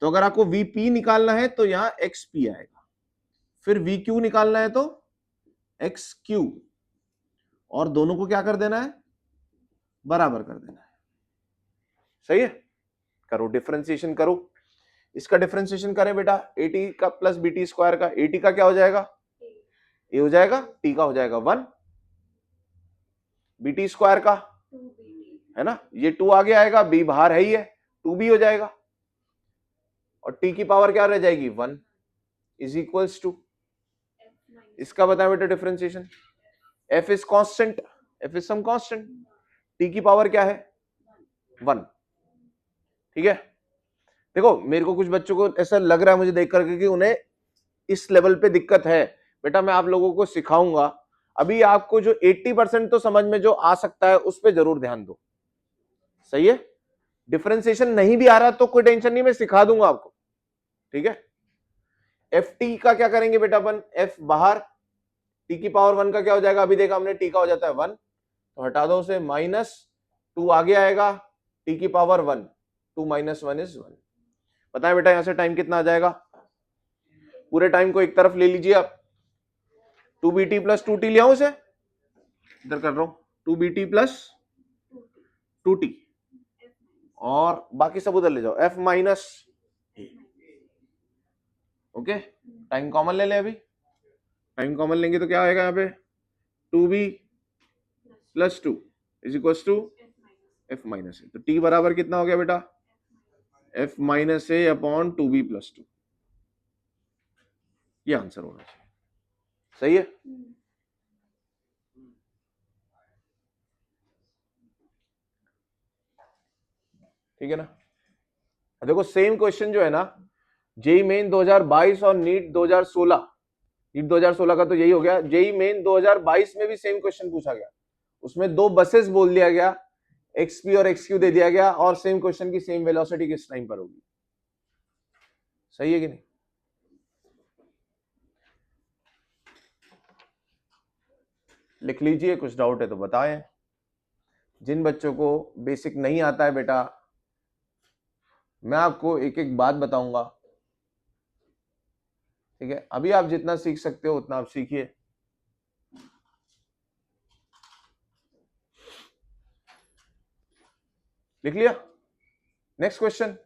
तो अगर आपको VP निकालना है तो यहां XP आएगा, फिर VQ निकालना है तो XQ, और दोनों को क्या कर देना है? बराबर कर देना है। सही है, करो डिफरेंशिएशन करो। इसका डिफरेंशिएशन करें बेटा, AT का प्लस BT स्क्वायर का। AT का क्या हो जाएगा? A हो जाएगा, T का हो जाएगा 1, BT स्क्वायर का है ना, ये 2 आगे आएगा, B बाहर है ही है, 2B हो जाएगा, और T की पावर क्या रह जाएगी? 1 इज इक्वल्स टू, इसका बताएं बेटा differentiation. F is constant, F is some constant, T की पावर क्या है? 1। ठीक है, देखो मेरे को कुछ बच्चों को ऐसा लग रहा है मुझे देख करके कि उन्हें इस लेवल पे दिक्कत है। बेटा मैं आप लोगों को सिखाऊंगा, अभी आपको जो 80% तो समझ में जो आ सकता है उस पर जरूर ध्यान दो। सही है, डिफरेंशिएशन नहीं भी आ रहा तो कोई टेंशन नहीं, मैं सिखा दूंगा आपको। ठीक है, एफ टी का क्या करेंगे बेटा अपन, एफ बाहर, टी की पावर 1 का क्या हो जाएगा, अभी देखा हमने टी का हो जाता है 1, तो हटा दो उसे, माइनस 2 आगे आएगा, टी की पावर 1, 2 माइनस 1 इज 1। पता है बेटा यहां से टाइम कितना आ जाएगा, पूरे टाइम को एक तरफ ले लीजिए आप, 2bt प्लस 2t ले आऊं इसे, इधर कर रहा हूं, 2bt प्लस 2t, और बाकी सब उधर ले जाओ, f minus, okay, time common ले ले, अभी टाइम कॉमन लेंगे तो क्या आएगा यहाँ पे, 2b plus 2 is equal to f minus a, तो t बराबर कितना हो गया बेटा, f minus a upon 2b plus 2, ये आंसर होना चाहिए, सही है। ठीक है ना, देखो सेम क्वेश्चन जो है ना, जेई मेन 2022 और नीट 2016, नीट 2016 का तो यही हो गया, जेई मेन 2022 में भी सेम क्वेश्चन पूछा गया, उसमें दो बसेस बोल दिया गया, एक्सपी और एक्सक्यू दे दिया गया, और सेम क्वेश्चन की सेम वेलोसिटी किस टाइम पर होगी, सही है कि नहीं। लिख लीजिए, कुछ डाउट है तो बताएं। जिन बच्चों को बेसिक नहीं आता है बेटा, मैं आपको एक एक बात बताऊंगा, ठीक है, अभी आप जितना सीख सकते हो उतना आप सीखिए। लिख लिया, नेक्स्ट क्वेश्चन,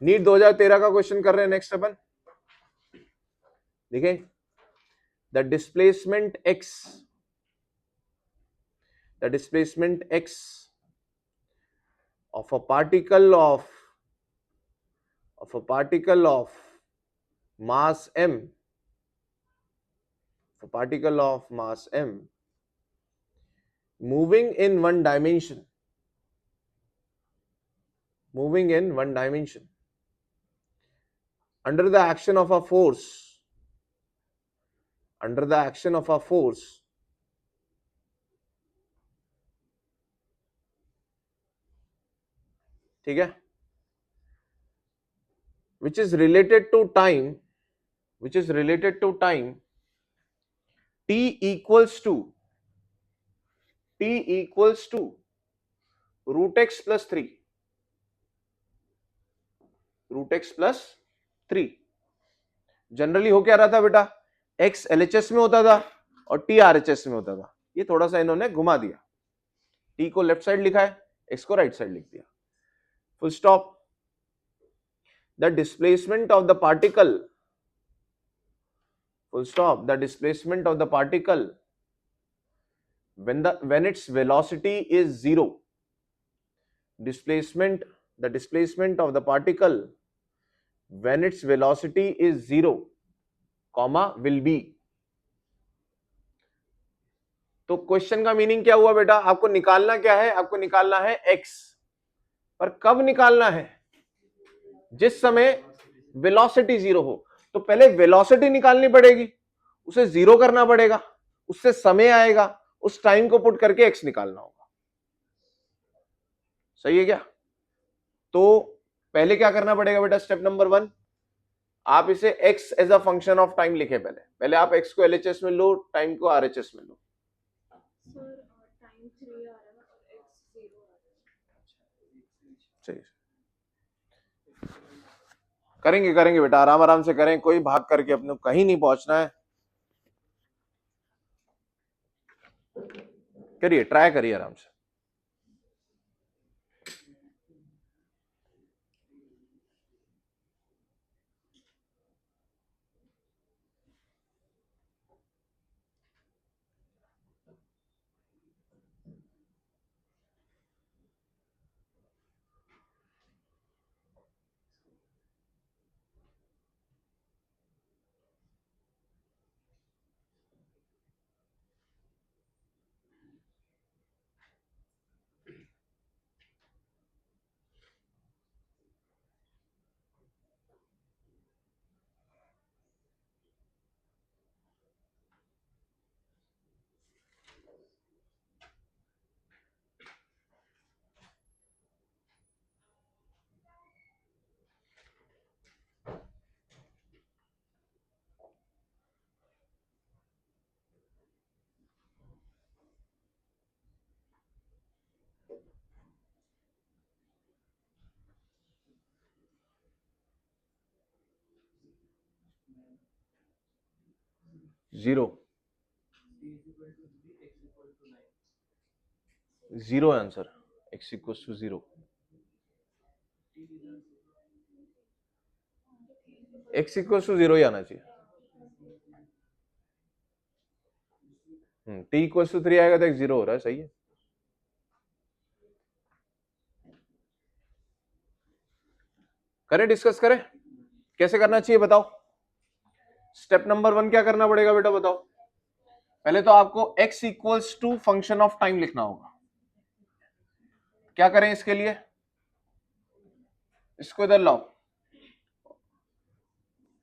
नीट 2013 का क्वेश्चन कर रहे हैं नेक्स्ट अपन, देखिए, the displacement x, the displacement x of a particle of mass m, of a particle of mass m moving in one dimension, under the action of a force, ठीक है, which is related to time, t equals to root x plus 3, generally हो क्या रहा था बेटा, x LHS में होता था और t RHS में होता था, ये थोड़ा सा इन्होंने घुमा दिया, t को लेफ्ट साइड लिखा है, x को राइट साइड लिख दिया, full stop. The displacement of the particle, full stop, the displacement of the particle when its velocity is 0, the displacement of the particle when its velocity is 0, comma will be। तो question का meaning क्या हुआ बेटा, आपको निकालना क्या है, आपको निकालना है x, पर कब निकालना है, जिस समय वेलोसिटी 0 हो, तो पहले वेलोसिटी निकालनी पड़ेगी, उसे 0 करना पड़ेगा, उससे समय आएगा, उस टाइम को पुट करके x निकालना होगा, सही है क्या। तो पहले क्या करना पड़ेगा बेटा, स्टेप नंबर 1, आप इसे x as a function of time लिखे, पहले आप x को LHS में लो, टाइम को RHS में लो। सही, करेंगे बेटा, आराम आराम से करें, कोई भाग करके अपने कहीं नहीं पहुंचना है, करिए, ट्राई करिए आराम से। 0 0 है answer, x equals to 0, x equals to 0 ही आना चाहिए। t इक्वल्स टू 3 आएगा तो x 0 हो रहा है, सही है। करें, डिस्कस करें, कैसे करना चाहिए बताओ। स्टेप नंबर 1 क्या करना पड़ेगा बेटा बताओ। पहले तो आपको x equals to function of time लिखना होगा। क्या करें इसके लिए, इसको इधर लाओ,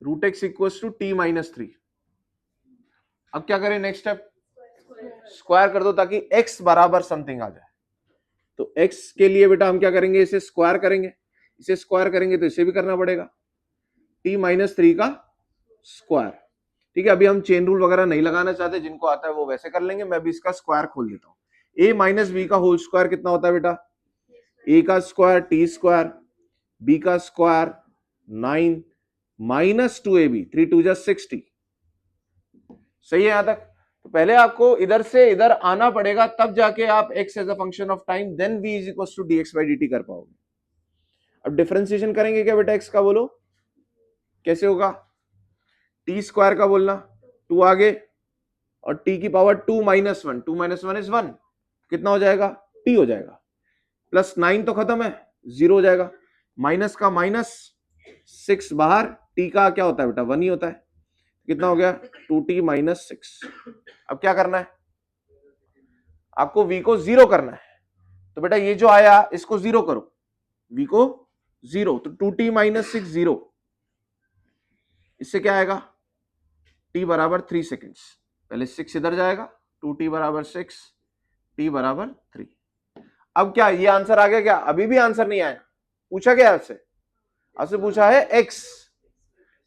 root X equals to T minus 3। अब क्या करें, नेक्स्ट स्टेप स्क्वायर कर दो ताकि x बराबर समथिंग आ जाए। तो x के लिए बेटा हम क्या करेंगे, इसे स्क्वायर करेंगे, इसे स्क्वायर करेंगे तो इसे भी करना पड़ेगा, t माइनस 3 का स्क्वायर। ठीक है, अभी हम चेन रूल वगैरह नहीं लगाना चाहते, जिनको आता है वो वैसे कर लेंगे। मैं भी इसका स्क्वायर खोल देता हूं। a माइनस बी का होल स्क्वायर कितना होता है बेटा, a का स्क्वायर टी स्क्वायर, b का स्क्वायर 9 माइनस 2ab, 3 2 60। सही है यहां तक। तो पहले आपको इधर से इधर आना पड़ेगा, तब जाके आप x as a function of time then v is equal to dx by dt कर पाओगे। अब डिफरेंशिएशन करेंगे क्या बेटा x का, बोलो कैसे होगा। टी स्क्वायर का बोलना, 2 आगे और t की पावर 2 माइनस 1, 2 माइनस 1 इज 1, कितना हो जाएगा, t हो जाएगा। प्लस 9 तो खत्म है, 0 हो जाएगा। माइनस का माइनस 6 बाहर, t का क्या होता है बेटा 1 ही होता है, कितना हो गया 2t माइनस 6। अब क्या करना है, आपको v को 0 करना है। तो बेटा ये जो आया इसको 0 करो, v को 0, तो 2t माइनस 6 0, इससे क्या आएगा t बराबर 3 सेकेंड्स। पहले 6 इधर जाएगा, 2t बराबर 6, t बराबर 3। अब क्या ये आंसर आ गया क्या, अभी भी आंसर नहीं आया, पूछा क्या आपसे, आपसे पूछा है x।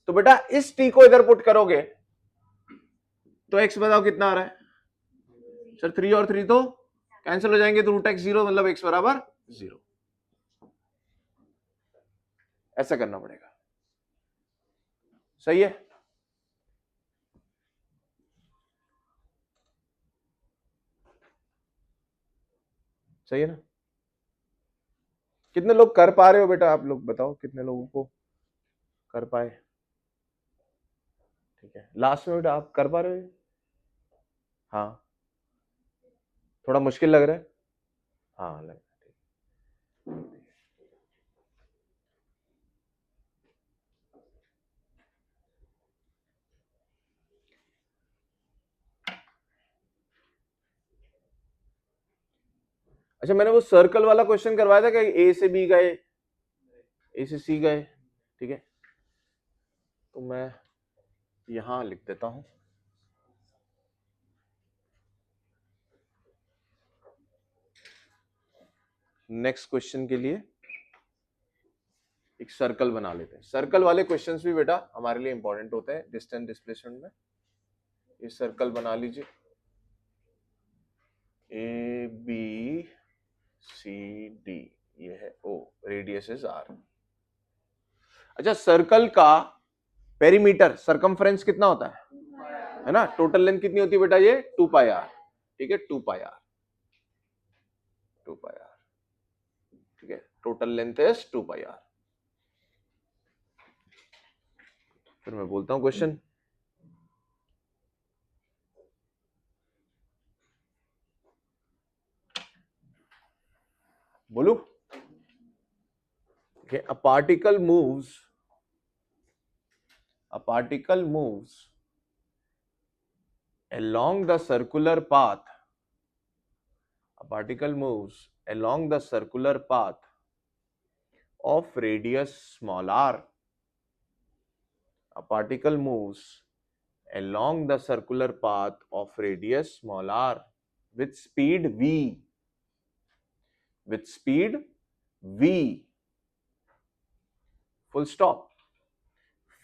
तो बेटा इस t को इधर पुट करोगे तो x बताओ कितना आ रहा है सर, 3 और 3 तो कैंसिल हो जाएंगे, तो रूट एक्स 0 मतलब x बराबर 0। ऐसा करना पड़ेगा, सही है। सही है ना, कितने लोग कर पा रहे हो बेटा, आप लोग बताओ कितने लोगों को कर पाए। ठीक है, लास्ट में बेटा आप कर पा रहे हो, हाँ थोड़ा मुश्किल लग रहा है, हाँ लग रहा है। अच्छा, मैंने वो सर्कल वाला क्वेश्चन करवाया था कि ए से बी गए, ए से सी गए, ठीक है, तो मैं यहां लिख देता हूं। नेक्स्ट क्वेश्चन के लिए एक सर्कल बना लेते हैं। सर्कल वाले क्वेश्चंस भी बेटा हमारे लिए इंपॉर्टेंट होते हैं डिस्टेंस डिस्प्लेसमेंट में। ये सर्कल बना लीजिए, ए बी सी डी, ये है ओ, रेडियस इज आर। अच्छा, सर्कल का पेरीमीटर सरकमफ्रेंस कितना होता है ना, टोटल लेंथ कितनी होती है बेटा, ये 2 पाई आर। ठीक है, 2 पाई आर, 2 पाई आर, ठीक है, total length is 2 pi R. फिर मैं बोलता हूं क्वेश्चन, बोलू, okay, a particle moves along the circular path, a particle moves along the circular path of radius small r, a particle moves along the circular path of radius small r with speed v, with speed v, full stop.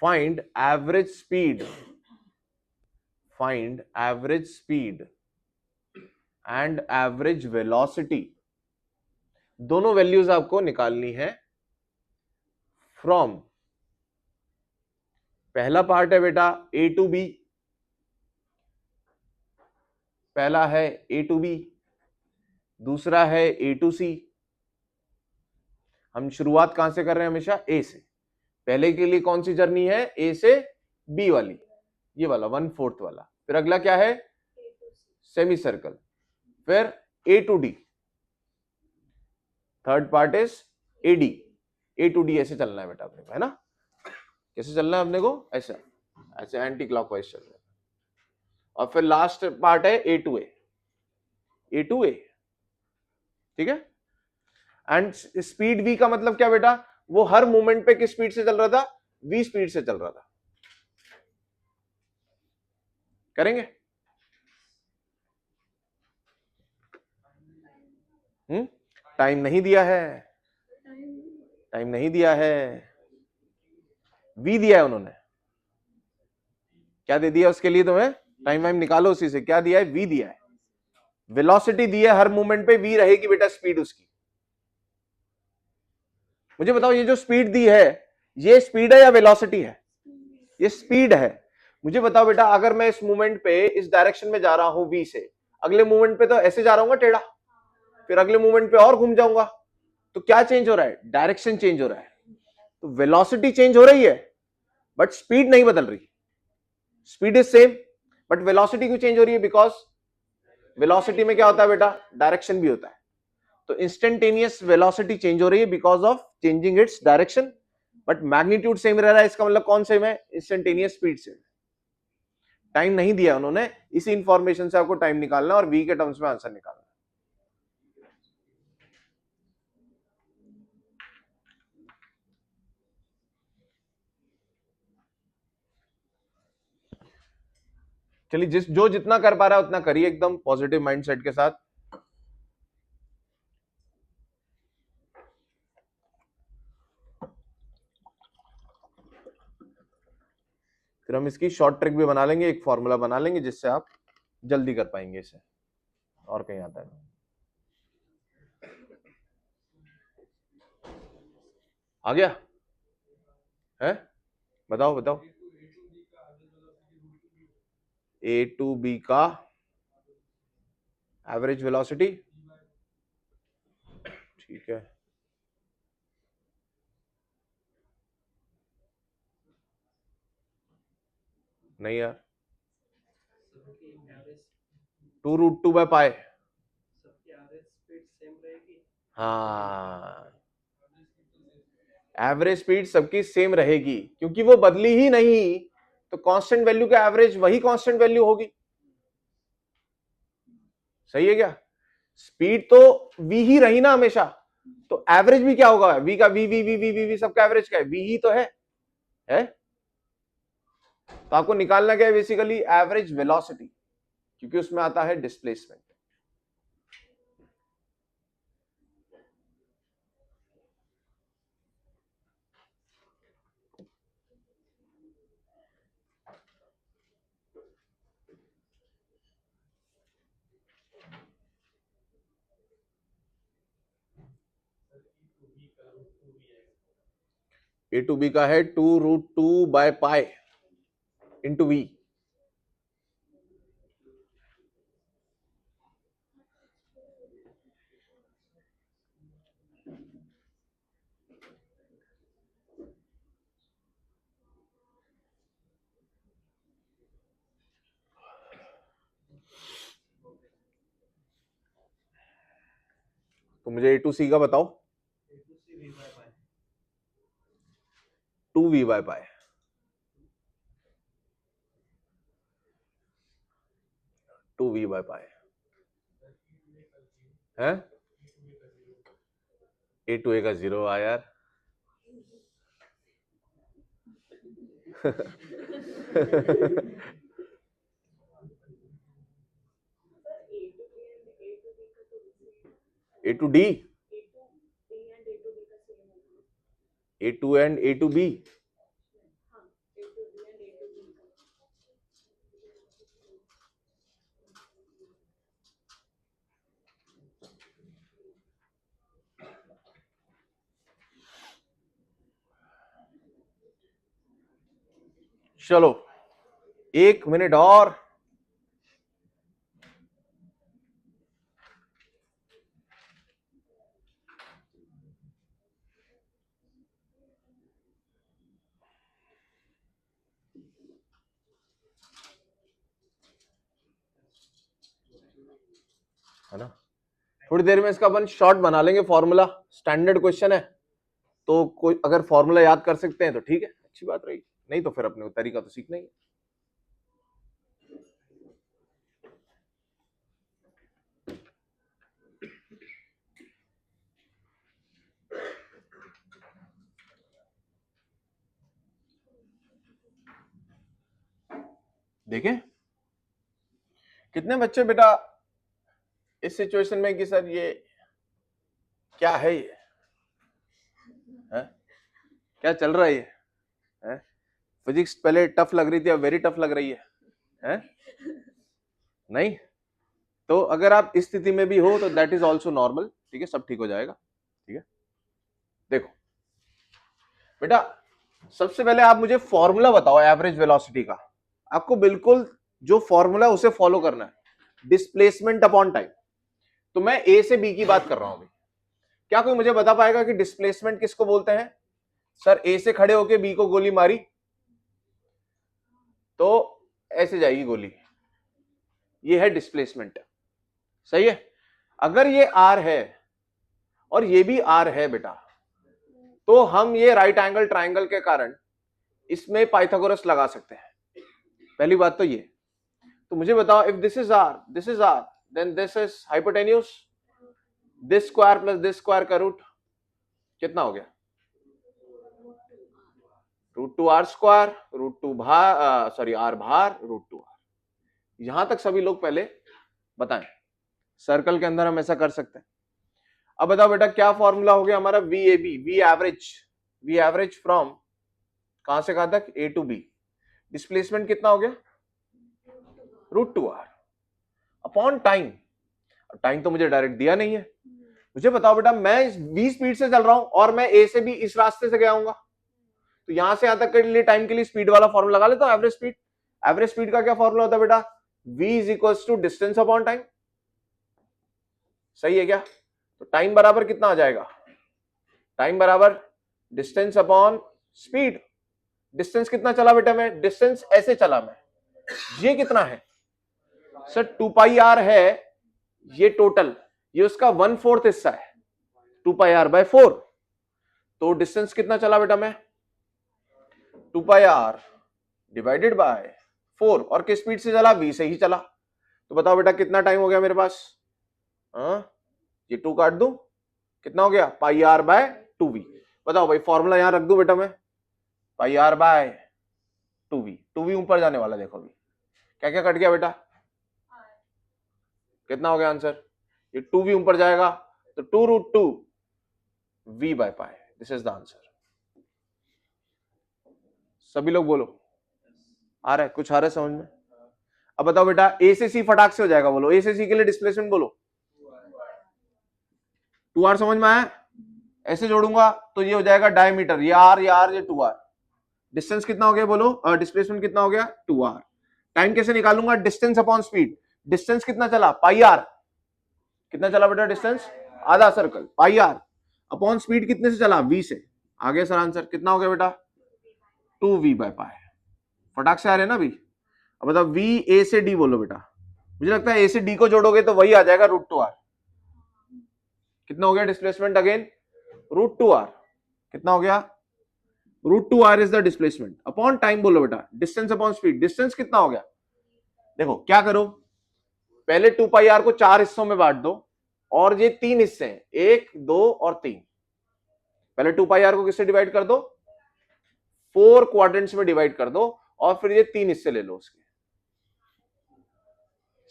Find average speed, find average speed and average velocity, दोनों values आपको निकालनी है from, पहला part है बेटा ए to B, पहला है A to B, दूसरा है ए टू सी। हम शुरुआत कहां से कर रहे हैं? हमेशा ए से। पहले के लिए कौन सी जर्नी है? ए से बी वाली, ये वाला 1/4 वाला। फिर अगला क्या है? Semi circle. फिर A to D, third part is A D. A to D ऐसे चलना है बेटा अपने को, है ना? कैसे चलना है अपने को? ऐसा, ऐसे एंटी क्लॉकवाइज चल रहा है। और फिर लास्ट पार्ट है A to A, A to ए, ठीक है। एंड स्पीड वी का मतलब क्या बेटा? वो हर मोमेंट पे किस स्पीड से चल रहा था? वी स्पीड से चल रहा था। करेंगे? टाइम नहीं दिया है, टाइम नहीं दिया है, वी दिया है उन्होंने। क्या दे दिया उसके लिए तुम्हें? टाइम वाइम निकालो उसी से। क्या दिया है? वी दिया है। वेलोसिटी दी है, हर मूवमेंट पे वी रहेगी बेटा स्पीड उसकी। मुझे बताओ ये जो स्पीड दी है, ये स्पीड है या वेलोसिटी है? ये स्पीड है। मुझे बताओ बेटा, अगर मैं इस मूवमेंट पे इस डायरेक्शन में जा रहा हूं वी से, अगले मूवमेंट पे तो ऐसे जा रहा हूँ टेढ़ा, फिर अगले मूवमेंट पे और घूम जाऊंगा, तो क्या चेंज हो रहा है? डायरेक्शन चेंज हो रहा है। तो वेलोसिटी चेंज हो रही है बट स्पीड नहीं बदल रही। Speed is same but velocity क्यों चेंज हो रही है? बिकॉज वेलोसिटी में क्या होता है बेटा? डायरेक्शन भी होता है। तो इंस्टेंटेनियस वेलोसिटी चेंज हो रही है because of changing its direction, but magnitude same रह रहा है। इसका मतलब कौन सेम है? Instantaneous speed same. टाइम नहीं दिया उन्होंने, इसी इंफॉर्मेशन से आपको टाइम निकालना और वी के टर्म्स में आंसर निकालना। चलिए, जो जितना कर पा रहा है उतना करिए, एकदम पॉजिटिव माइंडसेट के साथ। फिर हम इसकी शॉर्ट ट्रिक भी बना लेंगे, एक फॉर्मूला बना लेंगे जिससे आप जल्दी कर पाएंगे इसे, और कहीं आता है। आ गया है? बताओ बताओ। ए टू बी का एवरेज वेलोसिटी, ठीक है। नहीं यार, 2√2/पाई। हाँ, एवरेज स्पीड सबकी सेम रहेगी क्योंकि वो बदली ही नहीं, तो कांस्टेंट वैल्यू का एवरेज वही कांस्टेंट वैल्यू होगी। सही है क्या? स्पीड तो वी ही रही ना हमेशा, तो एवरेज भी क्या होगा? वी का V V V V V V सबका एवरेज क्या है? वी ही तो है? तो आपको निकालना क्या है? बेसिकली एवरेज वेलोसिटी, क्योंकि उसमें आता है डिस्प्लेसमेंट। ए टू बी का है 2√2/पाई इंटू वी। तो मुझे ए टू सी का बताओ। 2v/पाई, टू वी बाय पाई है। ए टू ए का 0 आ यार। A to D, A two and A to B. चलो 1 मिनट और। है ना। थोड़ी देर में इसका अपन शॉर्ट बना लेंगे, फॉर्मूला स्टैंडर्ड क्वेश्चन है, तो कोई अगर फॉर्मूला याद कर सकते हैं तो ठीक है, अच्छी बात रही, नहीं तो फिर अपने तरीका तो सीखना ही है। देखें कितने बच्चे बेटा इस सिचुएशन में कि सर ये क्या है, ये है? क्या चल रहा है ये है? फिजिक्स पहले टफ लग रही थी, अब वेरी टफ लग रही है? नहीं, तो अगर आप इस स्थिति में भी हो तो दैट इज ऑल्सो नॉर्मल, ठीक है, सब ठीक हो जाएगा, ठीक है। देखो बेटा, सबसे पहले आप मुझे फॉर्मूला बताओ एवरेज वेलोसिटी का, आपको बिल्कुल जो फॉर्मूला उसे फॉलो करना है, डिस्प्लेसमेंट अपॉन टाइम। तो मैं ए से बी की बात कर रहा हूं अभी, क्या कोई मुझे बता पाएगा कि डिस्प्लेसमेंट किसको बोलते हैं? सर ए से खड़े होके बी को गोली मारी तो ऐसे जाएगी गोली, ये है डिस्प्लेसमेंट, सही है। अगर ये आर है और ये भी आर है बेटा, तो हम ये राइट एंगल ट्राइंगल के कारण इसमें पाइथागोरस लगा सकते हैं, पहली बात तो ये। तो मुझे बताओ, if this is R then this is hypotenuse, this square plus this square का रूट कितना हो गया? √2r स्क्वायर, √2 भार, सॉरी आर भार √2r। यहां तक सभी लोग पहले बताएं, सर्कल के अंदर हम ऐसा कर सकते हैं। अब बताओ बेटा, क्या फॉर्मूला हो गया हमारा? वी एवरेज फ्रॉम कहां से कहां तक? ए टू बी। डिस्प्लेसमेंट कितना हो गया? √2r upon time. टाइम तो मुझे डायरेक्ट दिया नहीं है, मुझे बताओ बेटा, मैं इस v स्पीड से चल रहा हूं और मैं ए से बी इस रास्ते से गया हूंगा, तो यहां से यहां तक के लिए टाइम के लिए स्पीड वाला फॉर्मूला लगा लेता हूं, एवरेज स्पीड। एवरेज स्पीड का क्या फॉर्मूला होता है बेटा? v is equals to distance upon time, सही है क्या? तो टाइम बराबर कितना आ जाएगा? टाइम बराबर डिस्टेंस अपॉन स्पीड। डिस्टेंस कितना चला बेटा मैं? डिस्टेंस ऐसे चला मैं, ये कितना है सर? 2πr है ये टोटल, ये उसका 1/4 हिस्सा है, 2πr/4। तो डिस्टेंस कितना चला बेटा मैं? 2πr डिवाइडेड बाय 4, और किस स्पीड से चला? v से ही चला। तो बताओ बेटा कितना टाइम हो गया मेरे पास? ये 2 काट दूं, कितना हो गया? πr/2v। बताओ भाई, फॉर्मूला यहां रख दूं बेटा मैं? πr/2v, 2v ऊपर जाने वाला, देखो अभी क्या क्या कट गया बेटा? कितना हो गया आंसर? ये 2v ऊपर जाएगा तो 2√2v/π, this is the answer. सभी लोग बोलो, आ रहा है? कुछ आ रहा है समझ में? अब बताओ बेटा, ए से सी फटाक से हो जाएगा, बोलो ए से सी के लिए डिस्प्लेसमेंट बोलो। 2r समझ में आया? ऐसे जोड़ूंगा तो ये हो जाएगा डायमीटर, ये r ये 2r। डिस्टेंस कितना हो गया बोलो? डिस्प्लेसमेंट कितना हो गया? 2r। टाइम कैसे निकालूंगा? Distance upon speed. डिस्टेंस कितना चला? πr। कितना चला बेटा डिस्टेंस? आधा सर्कल, πr अपॉन स्पीड कितने से चला? v से। आ गया सर आंसर, कितना हो गया बेटा? 2v/π। फटाक से आ रहे हैं ना अभी? अब बताओ v a से d बोलो बेटा, मुझे लगता है a से d को जोड़ोगे तो वही आ जाएगा √2r। कितना हो गया डिस्प्लेसमेंट? Again √2r। कितना हो गया? √2r is the displacement upon time बोलो बेटा, डिस्टेंस अपॉन स्पीड। डिस्टेंस कितना हो गया? देखो क्या करो, पहले 2πr को 4 हिस्सों में बांट दो, और ये 3 हिस्से हैं, 1 2 और 3। पहले 2πr को किससे डिवाइड कर दो? 4 क्वाड्रेंट्स में डिवाइड कर दो, और फिर ये 3 हिस्से ले लो उसके,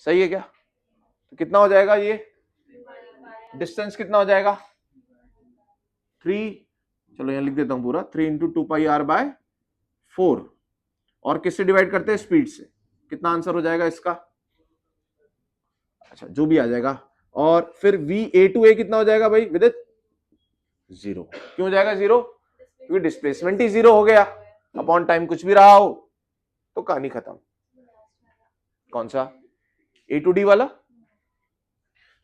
सही है क्या? तो कितना हो जाएगा ये डिस्टेंस? कितना हो जाएगा? 3, चलो यहां लिख देता हूं पूरा, 3 × 2πr/4, और किससे डिवाइड करते हैं? स्पीड से। कितना आंसर हो जाएगा इसका? अच्छा, जो भी आ जाएगा। और फिर va/a कितना हो जाएगा भाई? विद 0। क्यों हो जाएगा 0? क्योंकि डिस्प्लेसमेंट ही 0 हो गया, अपॉन टाइम कुछ भी रहा हो तो कहानी खत्म। कौन सा? a to d वाला?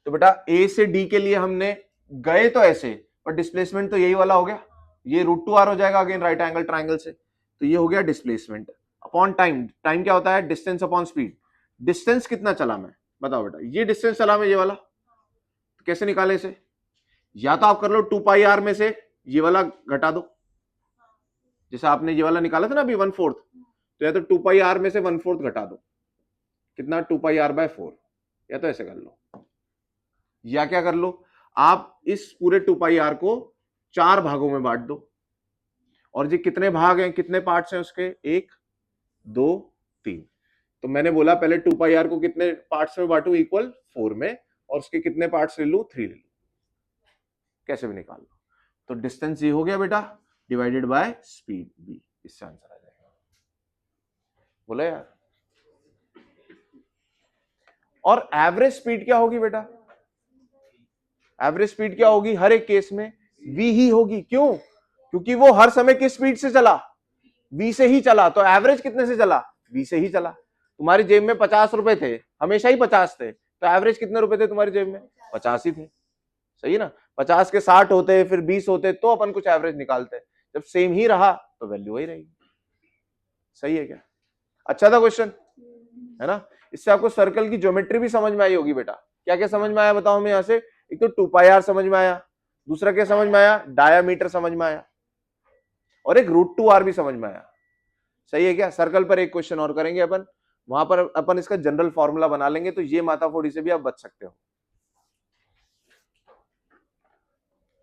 तो बेटा a से d के लिए हमने गए तो ऐसे, पर डिस्प्लेसमेंट तो यही वाला हो गया, ये √2r हो जाएगा अगेन राइट एंगल ट्राइंगल से। तो ये हो गया डिस्प्लेसमेंट अपॉन टाइम। टाइम क्या होता है? Distance upon speed. डिस्टेंस कितना चला मैं? बताओ बेटा, ये डिस्टेंस चला मैं ये वाला, तो कैसे निकाले इसे? या तो आप कर लो 2πr में से ये वाला घटा दो, जैसे आपने ये वाला निकाला था ना अभी 1/4, तो या तो 2πr में से 1/4 घटा दो, कितना 2πr/4, या तो ऐसे कर लो, या क्या कर लो आप इस पूरे 2πr को 4 भागों में बांट दो, और ये कितने भाग हैं, कितने पार्ट्स हैं उसके, 1 2 3, तो मैंने बोला पहले 2πr को कितने पार्ट्स में बांटू, इक्वल 4 में, और उसके कितने पार्ट्स ले लू, 3 ले लू, कैसे भी निकाल लो। तो डिस्टेंस ये हो गया बेटा डिवाइडेड बाय स्पीड b, इससे आंसर आ जाएगा। बोला यार। और एवरेज स्पीड क्या होगी बेटा? एवरेज स्पीड क्या होगी हर एक केस में? v ही होगी। क्यों? क्योंकि वो हर समय किस स्पीड से चला, v से ही चला, तो एवरेज कितने से चला, v से ही चला। तुम्हारी जेब में 50 रुपए थे, हमेशा ही 50 थे, तो एवरेज कितने रुपए थे तुम्हारी जेब में? 50 ही थे, सही है ना। 50 के 60 होते, फिर 20 होते, तो अपन कुछ एवरेज निकालते। जब सेम ही रहा तो वैल्यू वही रहेगी। सही है क्या? अच्छा था क्वेश्चन, है ना। इससे आपको सर्कल की ज्योमेट्री भी समझ में आई होगी बेटा। क्या क्या समझ में आया बताओ हमें यहाँ से? एक तो 2πr समझ में आया, दूसरा क्या समझ में आया, डायामीटर समझ में आया, और एक √2r भी समझ में आया। सही है क्या? सर्कल पर एक क्वेश्चन और करेंगे अपन, वहां पर अपन इसका जनरल फॉर्मूला बना लेंगे, तो ये माताफोड़ी से भी आप बच सकते हो।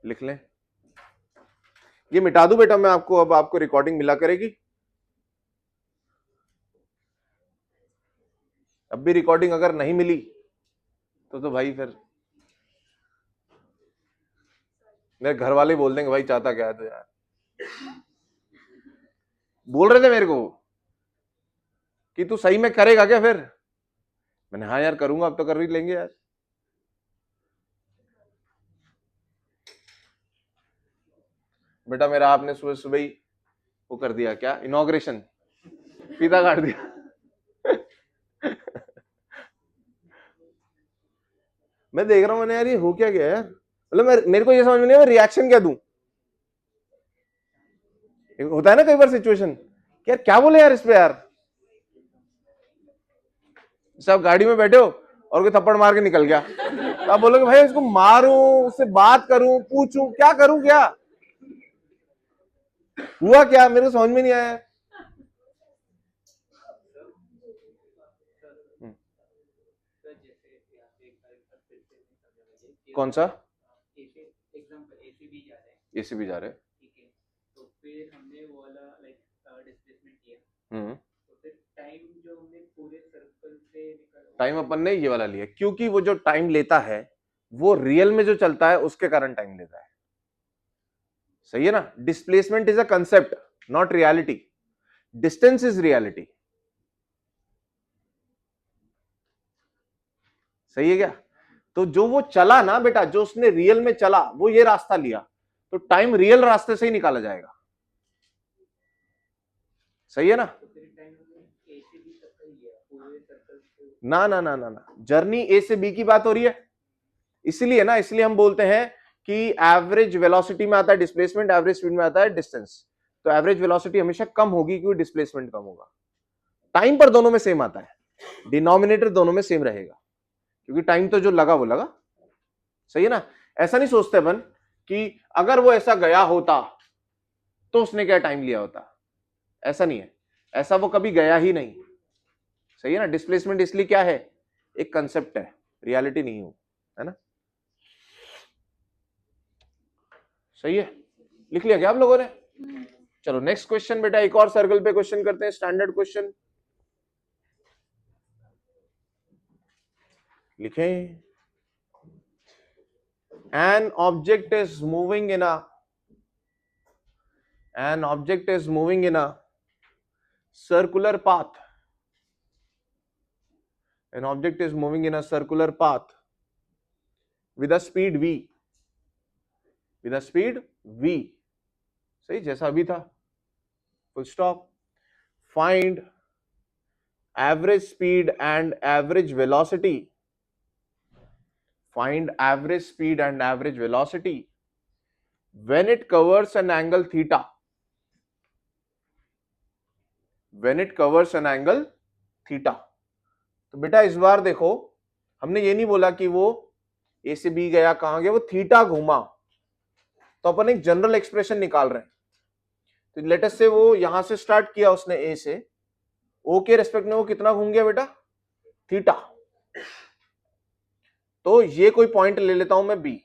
लिख लें, ये मिटा दूं बेटा मैं आपको, अब आपको रिकॉर्डिंग मिला करेगी। अब भी रिकॉर्डिंग अगर नहीं मिली तो भाई फिर मेरे घर वाले बोल देंगे भाई चाहता क्या है तो यार। बोल रहे थे मेरे को कि तू सही में करेगा क्या, फिर मैंने हाँ यार करूंगा, अब तो कर ही लेंगे यार। बेटा मेरा आपने सुबह सुबह ही वो कर दिया, क्या इनॉग्रेशन, फीता काट दिया। मैं देख रहा हूं, मैंने यार ये हो क्या गया यार, मतलब मेरे को ये समझ में नहीं, मैं रिएक्शन क्या दूं। होता है ना कई बार सिचुएशन, यार क्या बोले यार इस पे यार। सब गाड़ी में बैठे हो और कोई थप्पड़ मार के निकल गया, तो आप बोलोगे भाई इसको मारूं, उससे बात करूं, पूछूं, क्या करूं, क्या हुआ, क्या मेरे को समझ में नहीं आया। कौन सा? एसीबी जा रहे, ठीक है, तो फिर हमने वो वाला लाइक डिस्प्लेसमेंट किया, तो फिर टाइम जो हमने पूरे सर्कल से निकाला, टाइम अपन ने ये वाला लिया, क्योंकि वो जो टाइम लेता है वो रियल में जो चलता है उसके कारण टाइम लेता है। सही है ना। Displacement is a concept, not reality. Distance is reality. सही है क्या? तो जो वो चला ना बेटा, जो उसने रियल में चला, वो ये रास्ता लिया, तो टाइम रियल रास्ते से ही निकाला जाएगा। सही है ना। ना ना ना ना ना, जर्नी ए से बी की बात हो रही है, इसलिए ना, इसलिए हम बोलते हैं कि एवरेज वेलोसिटी में आता है डिस्प्लेसमेंट, एवरेज स्पीड में आता है डिस्टेंस। तो एवरेज वेलोसिटी हमेशा कम होगी क्योंकि डिस्प्लेसमेंट कम होगा। टाइम पर दोनों में सेम आता है, डिनोमिनेटर दोनों में सेम रहेगा, क्योंकि टाइम तो जो लगा वो लगा। सही है ना। ऐसा नहीं सोचते अपन कि अगर वो ऐसा गया होता तो उसने क्या टाइम लिया होता, ऐसा नहीं है, ऐसा वो कभी गया ही नहीं। सही है ना। डिस्प्लेसमेंट इसलिए क्या है, एक कंसेप्ट है, रियलिटी नहीं हो, है ना। सही है, लिख लिया क्या आप लोगों ने? चलो नेक्स्ट क्वेश्चन बेटा, एक और सर्कल पे क्वेश्चन करते हैं, स्टैंडर्ड क्वेश्चन लिखें। An object is moving in a circular path. An object is moving in a circular path with a speed v. With a speed v. सही, जैसा अभी था, full stop. Find average speed and average velocity. Find average speed and average velocity when it covers an angle theta. When it covers an angle theta. तो बेटा इस बार देखो, हमने ये नहीं बोला कि वो ए से बी गया, कहां गया, वो थीटा घूमा, तो अपन एक जनरल एक्सप्रेशन निकाल रहे हैं। तो लेट अस से वो यहां से स्टार्ट किया उसने ए से, ओ के रेस्पेक्ट में वो कितना घूम गया बेटा, थीटा। तो ये कोई पॉइंट ले लेता हूं मैं बी,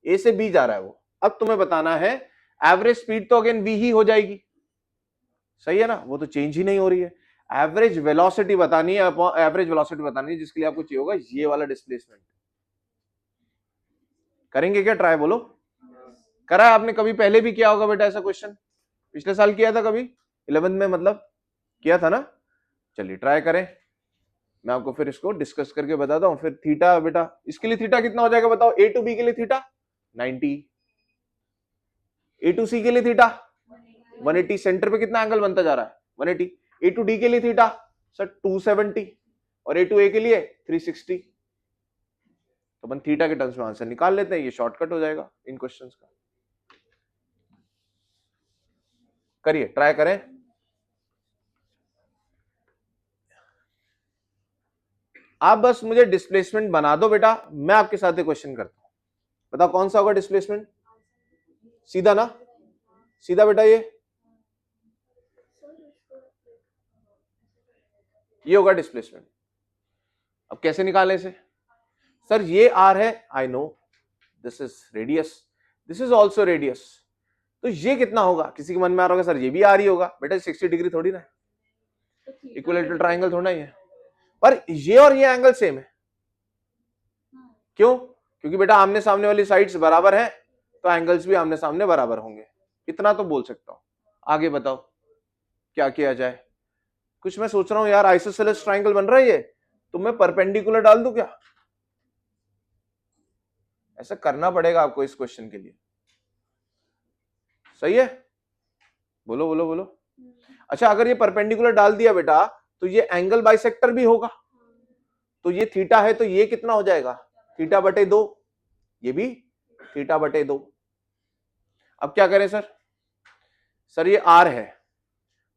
ए से बी जा रहा है वो। अब तुम्हें बताना है एवरेज स्पीड तो अगेन वी ही हो जाएगी, सही है ना, वो तो चेंज ही नहीं हो रही है। एवरेज वेलोसिटी बतानी है, एवरेज वेलोसिटी बतानी है, जिसके लिए आपको चाहिए होगा ये वाला डिस्प्लेसमेंट। करेंगे क्या ट्राई, बोलो। करा है आपने कभी पहले भी किया होगा बेटा ऐसा क्वेश्चन, पिछले साल किया था कभी 11th में, मतलब किया था ना। चलिए ट्राई करें, मैं आपको फिर इसको डिस्कस करके बताता हूं। फिर थीटा बेटा, इसके लिए थीटा कितना हो जाएगा बताओ, ए टू बी के लिए थीटा 90, ए टू सी के लिए थीटा 180, सेंटर पे कितना एंगल बनता जा रहा है 180, ए टू डी के लिए थीटा सर 270 और ए टू ए के लिए 360। तो अपन थीटा के टर्म्स में आंसर निकाल लेते हैं, ये शॉर्टकट हो जाएगा इन क्वेश्चंस का। करिए, ट्राई करें। आप बस मुझे डिस्प्लेसमेंट बना दो बेटा, मैं आपके साथ एक क्वेश्चन करता हूं, बताओ कौन सा होगा डिस्प्लेसमेंट। सीधा ना, सीधा बेटा, ये होगा डिस्प्लेसमेंट। अब कैसे निकालें इसे, सर ये आर है, I know this is radius, this is also radius, तो ये कितना होगा, किसी के मन में आ रहा होगा सर ये भी आर ही होगा, बेटा 60 डिग्री थोड़ी ना, इक्विलेटरल ट्राइंगल थोड़ा ही है, पर ये और ये एंगल सेम है। क्यों, क्योंकि बेटा आमने सामने वाली साइड्स बराबर हैं, तो एंगल्स भी आमने सामने बराबर होंगे, इतना तो बोल सकता हूं। आगे बताओ क्या किया जाए, कुछ मैं सोच रहा हूं यार, आइसोसेलेस ट्राइंगल बन रहा है ये, तो मैं परपेंडिकुलर डाल दूं क्या, ऐसा करना पड़ेगा आपको इस क्वेश्चन के लिए, सही है, बोलो बोलो बोलो। अच्छा, अगर ये परपेंडिकुलर डाल दिया बेटा, तो ये एंगल बाइसेक्टर भी होगा, तो ये थीटा है, तो ये कितना हो जाएगा, थीटा बटे 2, ये भी थीटा बटे 2। अब क्या करें सर, सर ये आर है,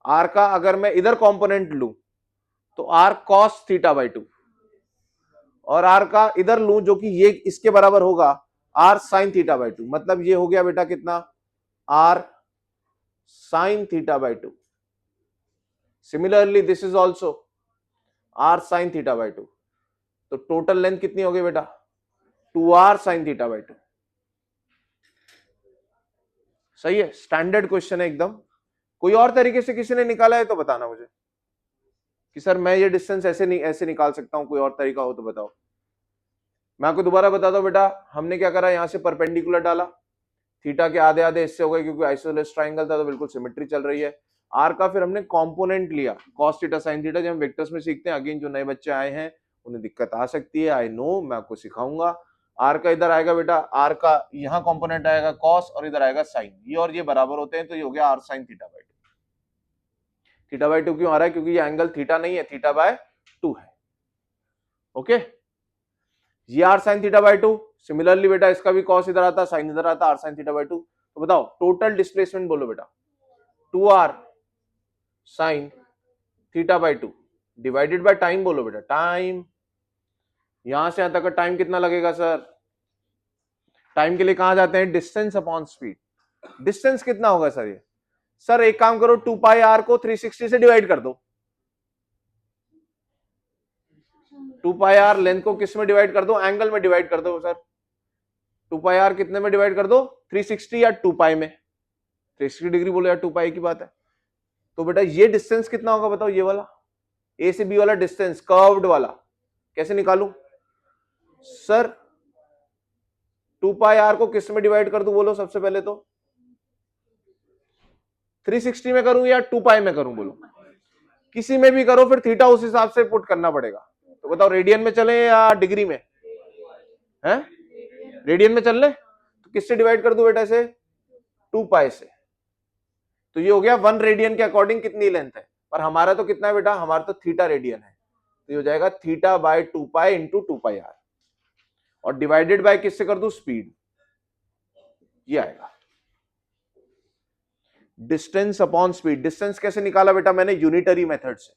आर का अगर मैं इधर कंपोनेंट लूं तो आर कॉस थीटा बाई 2, और आर का इधर लूं जो कि ये इसके बराबर होगा आर साइन थीटा बाई 2, मतलब ये हो गया बेटा कितना, R sine theta by 2। Similarly this is also R sine theta by 2, तो टोटल लेंथ कितनी हो गई बेटा, 2r साइन थीटा बाई 2। सही है, स्टैंडर्ड क्वेश्चन है एकदम। कोई और तरीके से किसी ने निकाला है तो बताना मुझे कि सर मैं ये डिस्टेंस ऐसे निकाल सकता हूं, कोई और तरीका हो तो बताओ। मैं आपको दोबारा बताता हूं बेटा, हमने क्या करा, यहां से परपेंडिकुलर डाला, थीटा के आधे आधे हिस्से हो गए, क्योंकि आइसोसेलेस ट्राइंगल था तो बिल्कुल सिमेट्री चल रही है। आर का फिर हमने कंपोनेंट लिया cos थीटा sin थीटा, जब हम वेक्टर्स में सीखते हैं, अगेन जो नए बच्चे आए हैं उन्हें दिक्कत आ सकती है, आई नो, मैं आपको सिखाऊंगा। आर का इधर आएगा बेटा, आर का यहाँ कंपोनेंट आएगा cos और इधर आएगा sin, ये और ये बराबर होते हैं, तो ये हो गया r sin theta by 2। Theta by 2 क्यों आ रहा है, क्योंकि ये एंगल थीटा नहीं है, थीटा बाय 2 है। ओके, ये r sin theta by 2, similarly बेटा इसका भी cos इधर आता, sin इधर आता, r sin थीटा बाई 2। तो बताओ टोटल डिस्प्लेसमेंट बोलो बेटा, 2r sin theta by 2 divided by time, बोलो बेटा टाइम, यहां से यहां तक का टाइम कितना लगेगा सर, टाइम के लिए कहां जाते हैं, डिस्टेंस अपॉन स्पीड, डिस्टेंस कितना होगा सर ये, सर एक काम करो 2 पाई आर को 360 से डिवाइड कर दो, 2 पाई आर लेंथ को किस में डिवाइड कर दो, एंगल में डिवाइड कर दो सर, 2 पाई आर कितने में डिवाइड कर दो, 360 या 2 पाई में, 360 डिग्री बोलो या 2 पाई की बात है। तो बेटा ये डिस्टेंस कितना होगा बताओ, ये वाला ए से बी वाला डिस्टेंस कर्व्ड वाला कैसे निकालूं सर, 2 पाई आर को किस में डिवाइड कर दूं बोलो, सबसे पहले तो 360 में करूं या 2 पाई में करूं बोलो, किसी में भी करो, फिर थीटा उस हिसाब से पुट करना पड़ेगा। तो बताओ रेडियन में चले या डिग्री में, हैं रेडियन में चल ले, तो किससे डिवाइड कर दूं बेटा इसे, 2 पाई से, तो ये हो गया 1 रेडियन के अकॉर्डिंग कितनी लेंथ है, पर हमारा तो कितना है बेटा, हमारा तो थीटा रेडियन है, तो ये हो जाएगा theta by 2 pi into 2 pi R, और डिवाइडेड बाय किससे कर दूं, स्पीड, ये आएगा डिस्टेंस अपॉन स्पीड। डिस्टेंस कैसे निकाला बेटा मैंने, यूनिटरी मेथड से,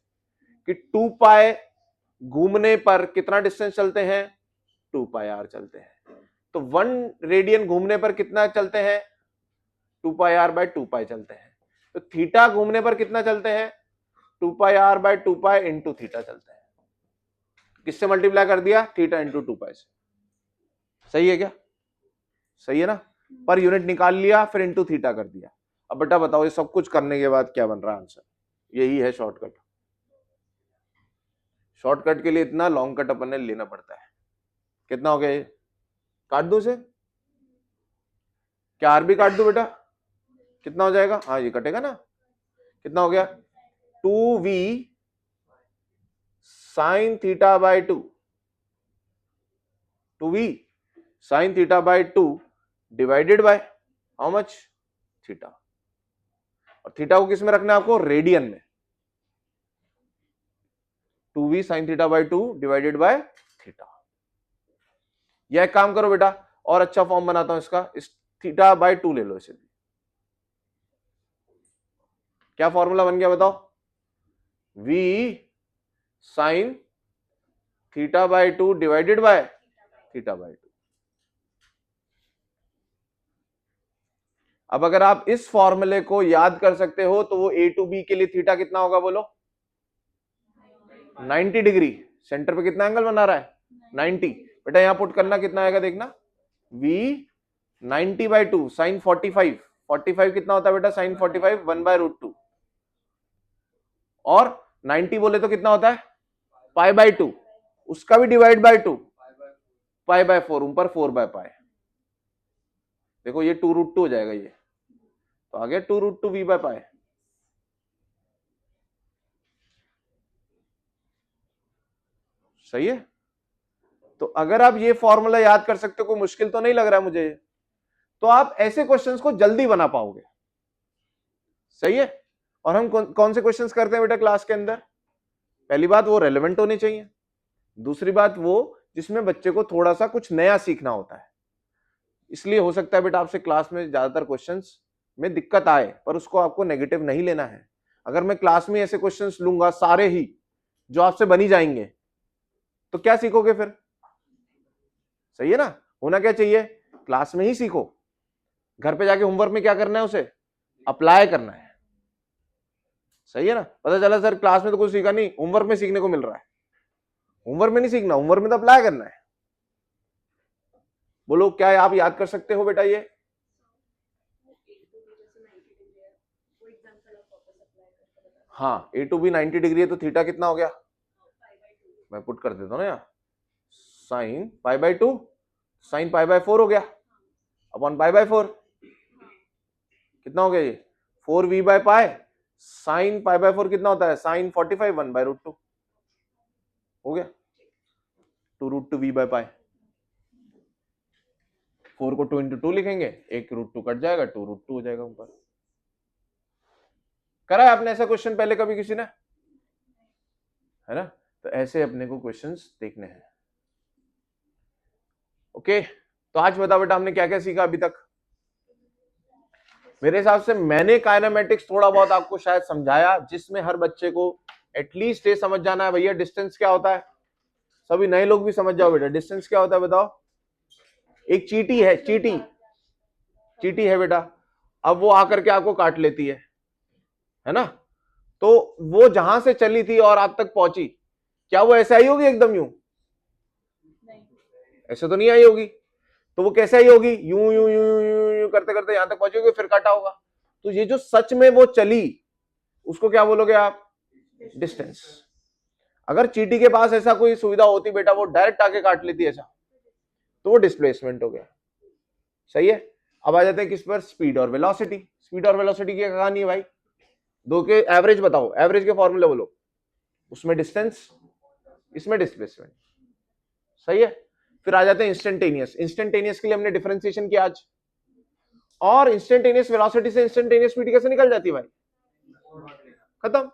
कि 2 पाई घूमने पर कितना डिस्टेंस चलते हैं 2 पाई r चलते हैं। तो 1 रेडियन घूमने पर कितना चलते हैं? 2 पाई r बाय 2 पाई चलते हैं। तो थीटा घूमने पर कितना चलते हैं? 2 pi r by 2 pi into theta चलते हैं। किससे मल्टीप्लाई कर दिया? थीटा इंटू 2 पाई से। सही है क्या? सही है ना? पर यूनिट निकाल लिया, फिर इंटू थीटा कर दिया। अब बेटा बताओ ये सब कुछ करने के बाद क्या बन रहा है आंसर? यही है शॉर्टकट। शॉर्टकट के लिए इतना लॉन्ग कट अपन ने लेना पड़ता है। कितना हो गया ये? काट दो इसे? क्या आर भी काट दो बेटा? कितना हो जाएगा? हाँ ये कटेगा ना। कितना हो गया? 2v sine theta by 2, 2v sine theta by 2 divided by how much? Theta. और थीटा को किस में रखना है आपको? रेडियन में। 2v sine theta by 2 divided by theta. यह एक काम करो बेटा, और अच्छा फॉर्म बनाता हूं इसका। इस थीटा बाय 2 ले लो इसे। क्या फॉर्मूला बन गया बताओ? v sine theta by 2 divided by theta by 2। अब अगर आप इस फॉर्मूले को याद कर सकते हो तो वो a टू b के लिए थीटा कितना होगा बोलो? 90 डिग्री। सेंटर पे कितना एंगल बना रहा है? 90। बेटा यहां पुट करना, कितना आएगा देखना। v 90 bye 2 sign 45। 45 कितना होता है बेटा? Sine 45 1 by root 2। और 90 बोले तो कितना होता है? Pi by 2। उसका भी डिवाइड बाय 2, पाई बाय 4, ऊपर 4 बाय पाई। देखो ये 2 रूट 2 हो जाएगा, ये तो आ गया 2 रूट 2 v बाय पाई। सही है? तो अगर आप ये फॉर्मूला याद कर सकते हो, कोई मुश्किल तो नहीं लग रहा है मुझे, तो आप ऐसे क्वेश्चंस को जल्दी बना पाओगे। सही है? और हम कौन से क्वेश्चंस करते हैं बेटा क्लास के अंदर? पहली बात वो रेलेवेंट होनी चाहिए, दूसरी बात वो जिसमें बच्चे को थोड़ा सा कुछ नया सीखना होता है। इसलिए हो सकता है बेटा आपसे क्लास में ज्यादातर क्वेश्चंस में दिक्कत आए, पर उसको आपको नेगेटिव नहीं लेना है। अगर मैं क्लास में ऐसे क्वेश्चंस लूंगा सारे ही जो आपसे बनी जाएंगे, तो क्या सीखोगे फिर? सही है ना? होना क्या चाहिए? क्लास में ही सीखो, घर पे जाके होमवर्क में क्या करना है? उसे अप्लाई करना है। सही है ना? पता चला सर क्लास में तो कुछ सीखा नहीं, होमवर्क में सीखने को मिल रहा है। होमवर्क में नहीं सीखना, होमवर्क में तो अप्लाई करना है। बोलो क्या आप याद कर सकते हो बेटा ये? हाँ, ए टू बी 90 डिग्री है तो थीटा कितना हो गया? मैं पुट कर देता हूं ना यहाँ, sine pi by 2, sine pi by 4 हो गया अपॉन पाई बाय 4। कितना हो गया ये? 4v by pi. Sine pi by 4 कितना होता है? साइन 45 1 बाय रूट 2 हो गया 2 रूट 2 v बाय पाई। 4 को 2 इंटू 2 लिखेंगे, एक रूट 2 कट जाएगा, 2 रूट 2 हो जाएगा ऊपर। करा है आपने ऐसा क्वेश्चन पहले कभी किसी ने? है ना? तो ऐसे अपने को क्वेश्चंस देखने हैं। ओके, तो आज बताओ बेटा हमने क्या क्या सीखा अभी तक? मेरे हिसाब से मैंने काइनेमेटिक्स थोड़ा बहुत आपको शायद समझाया, जिसमें हर बच्चे को एटलीस्ट ये समझ जाना है भैया डिस्टेंस क्या होता है। सभी नए लोग भी समझ जाओ बेटा डिस्टेंस क्या होता है बताओ। एक चीटी है, चीटी है बेटा, अब वो आकर के आपको काट लेती है ना? तो वो जहां से चली थी और आप तक पहुंची, क्या वो ऐसे आई होगी एकदम यूं? ऐसे तो नहीं आई होगी। तो वो कैसे आई होगी? यूं यूं यूं यूं यूं करते करते यहां तक पहुंची होगी, फिर काटा होगा। तो ये जो सच में वो चली, उसको क्या बोलोगे आप? डिस्टेंस। अगर चीटी के पास ऐसा कोई सुविधा होती बेटा, वो डायरेक्ट आके काट लेती ऐसा, तो वो डिस्प्लेसमेंट हो गया। सही है? अब आ जाते हैं किस पर? स्पीड और वेलोसिटी। स्पीड और वेलोसिटी की कहानी है भाई, दो के एवरेज बताओ, एवरेज के फॉर्मूले बोलो। उसमें डिस्टेंस, इसमें डिस्प्लेसमेंट। सही है? फिर आ जाते हैं इंस्टेंटेनियस। इंस्टेंटेनियस के लिए हमने डिफरेंशिएशन किया आज, और इंस्टेंटेनियस वेलोसिटी से इंस्टेंटेनियस स्पीड कैसे निकल जाती है भाई? खत्म,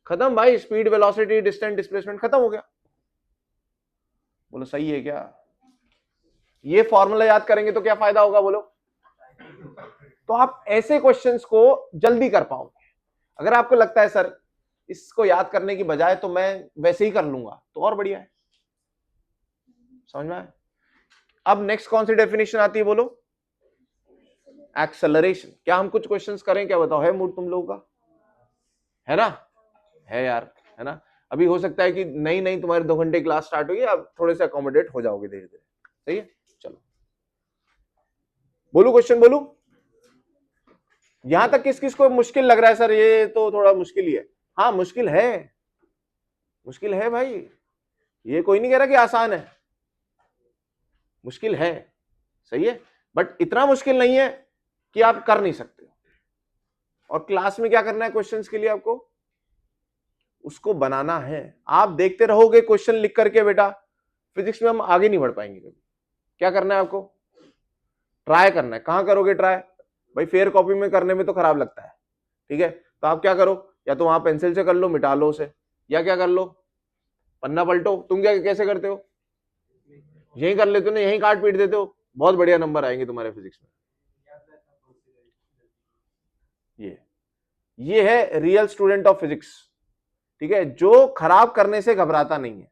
खत्म भाई। स्पीड, वेलोसिटी, डिस्टेंस, डिस्प्लेसमेंट खत्म हो गया। बोलो सही है क्या? ये फॉर्मूला याद करेंगे तो क्या फायदा होगा बोलो? तो आप ऐसे क्वेश्चंस को जल्दी कर पाओगे। अगर आपको लगता है सर इसको याद करने की बजाय तो मैं वैसे ही कर लूंगा, तो और बढ़िया है। समझ में आया? अब नेक्स्ट कौन सी डेफिनेशन आती है बोलो? एक्सेलरेशन। क्या हम कुछ क्वेश्चंस करें? क्या बताओ, है मूड तुम लोगों का? है ना? है यार, है ना? अभी हो सकता है कि नहीं नहीं तुम्हारे 2 घंटे क्लास स्टार्ट हुई, आप थोड़े से अकोमोडेट हो जाओगे धीरे धीरे। सही है, चलो बोलू, क्वेश्चन बोलू। यहां तक किस किस को मुश्किल लग रहा है? सर ये तो थोड़ा मुश्किल ही है। हाँ मुश्किल है, मुश्किल है भाई, ये कोई नहीं कह रहा कि आसान है, मुश्किल है। सही है, बट इतना मुश्किल नहीं है कि आप कर नहीं सकते। और क्लास में क्या करना है क्वेश्चंस के लिए? आपको उसको बनाना है। आप देखते रहोगे क्वेश्चन लिख करके बेटा, फिजिक्स में हम आगे नहीं बढ़ पाएंगे कभी। क्या करना है आपको? ट्राई करना है। कहां करोगे ट्राई? भाई फेयर कॉपी में करने में तो खराब लगता है, ठीक है, तो आप क्या करो, या तो वहां पेंसिल से कर लो, मिटा लो उसे, या क्या कर लो, पन्ना पलटो। तुम क्या कैसे करते हो? यही कर लेते हो ना, यही काट पीट देते हो, बहुत बढ़िया नंबर आएंगे तुम्हारे फिजिक्स में। ये है रियल स्टूडेंट ऑफ फिजिक्स, ठीक है, जो खराब करने से घबराता नहीं है।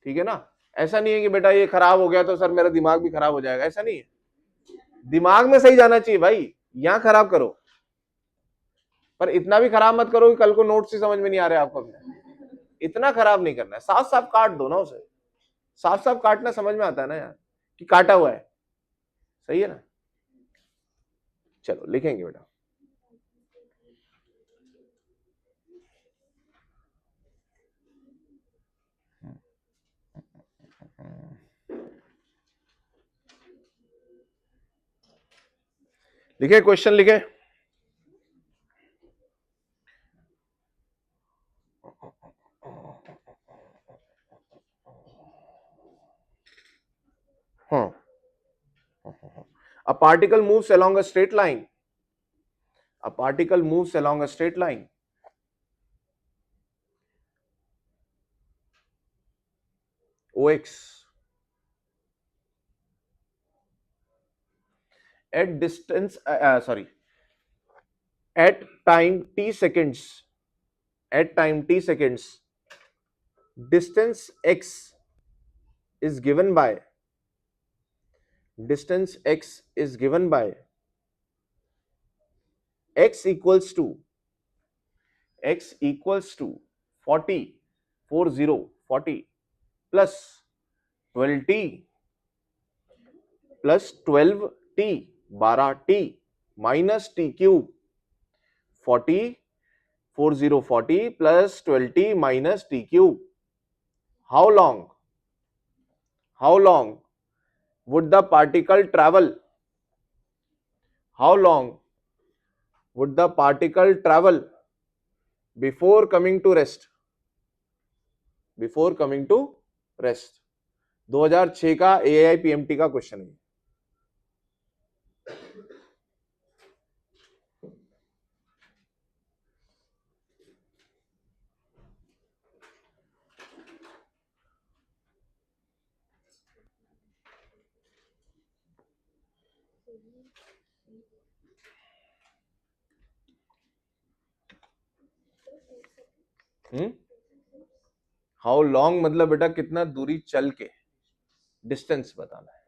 ठीक है ना? ऐसा नहीं है कि बेटा ये खराब हो गया तो सर मेरा दिमाग भी खराब हो जाएगा, ऐसा नहीं है। दिमाग में सही जाना चाहिए भाई, यहां खराब करो, पर इतना भी खराब मत करो कि कल को नोट्स ही समझ में नहीं आ रहे आपको अपने। इतना खराब नहीं करना है, साफ साफ काट दो ना उसे। साफ साफ काटना समझ में आता है ना यार, कि काटा हुआ है। सही है ना? चलो लिखेंगे बेटा। लिखे, क्वेश्चन लिखे। हाँ, a particle moves along a straight line. A particle moves along a straight line. OX at distance, at time t seconds, at time t seconds, distance x is given by, distance x is given by x equals to 40 plus 12t plus 12t 12t minus t cube 40 plus 12t minus t cube. How long would the particle travel? How long would the particle travel before coming to rest? Before coming to rest. 2006 का AIPMT का question है। How long मतलब बेटा कितना दूरी चल के, distance बताना है।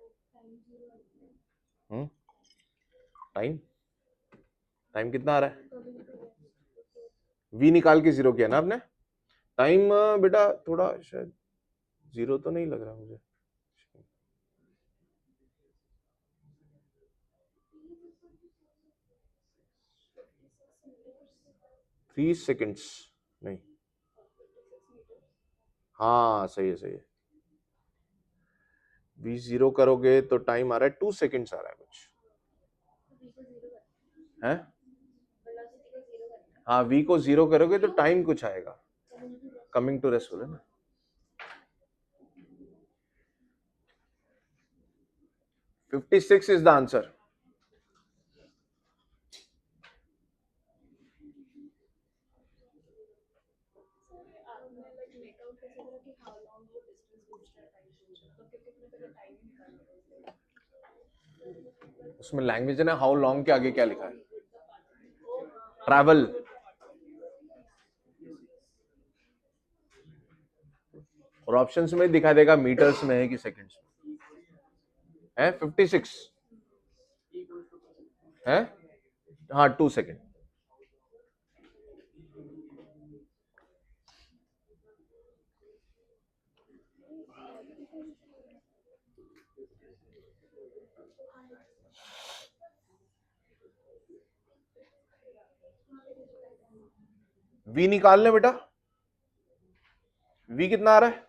टाइम, टाइम कितना आ रहा है? वी निकाल के जीरो किया ना आपने? टाइम बेटा थोड़ा शायद जीरो तो नहीं लग रहा मुझे। 3 सेकेंड्स नहीं, हाँ सही है सही है। वी जीरो करोगे तो टाइम आ रहा है 2 सेकेंड्स आ रहा है कुछ है। हाँ वी को जीरो करोगे तो टाइम कुछ आएगा, कमिंग टू रेस्ट बोले ना। $56 is the answer. उसमें लैंग्वेज है ना, हाउ लॉन्ग के आगे क्या लिखा है? ट्रैवल। और ऑप्शंस में दिखा देगा मीटर्स में है कि सेकंड्स में है। 56 है, हाँ 2 सेकंड। v निकाल ले बेटा, v कितना आ रहा है,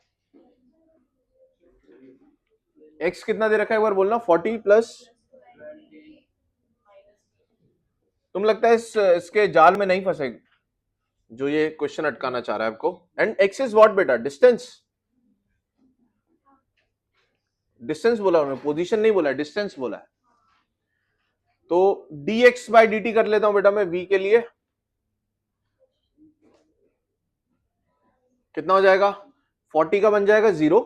x कितना दे रखा है एक बार बोलना, 40 प्लस, तुम लगता है इसके जाल में नहीं फंसेगी जो ये क्वेश्चन अटकाना चाह रहा है आपको। एंड x इज व्हाट बेटा, डिस्टेंस, डिस्टेंस बोला उन्होंने, पोजीशन नहीं बोला, डिस्टेंस बोला है। तो dx बाई dt कर लेता हूं बेटा मैं v के लिए, कितना हो जाएगा, 40 का बन जाएगा 0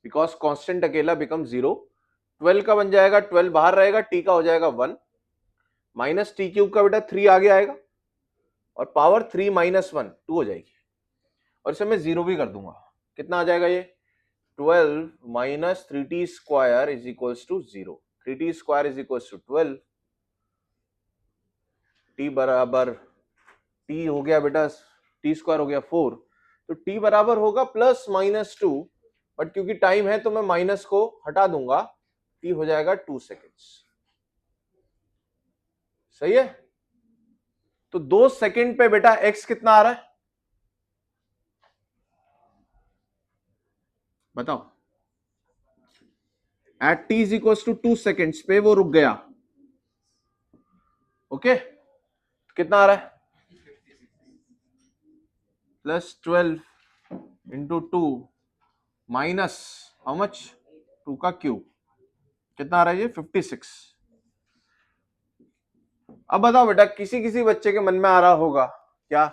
बिकॉज कांस्टेंट अकेला बिकम 0, 12 का बन जाएगा, 12 बाहर रहेगा, t का हो जाएगा 1, माइनस टी क्यूब का बेटा 3 आगे आएगा और पावर 3 माइनस 1 2 हो जाएगी, और इसे मैं 0 भी कर दूंगा, कितना आ जाएगा ये 12 minus 3t square is equals to 0, 3t square is equals to 12, t बराबर, t हो गया बेटा, t स्क्वायर हो गया 4, तो t बराबर होगा प्लस माइनस 2, बट क्योंकि टाइम है तो मैं माइनस को हटा दूंगा, t हो जाएगा 2 सेकेंड्स। सही है, तो 2 सेकंड पे बेटा x कितना आ रहा है बताओ, at t is equal to 2 seconds पे वो रुक गया, ओके, कितना आ रहा है, plus 12 into 2 minus how much, 2 का क्यूब, कितना आ रहा है ये 56। अब बताओ बेटा, किसी किसी बच्चे के मन में आ रहा होगा क्या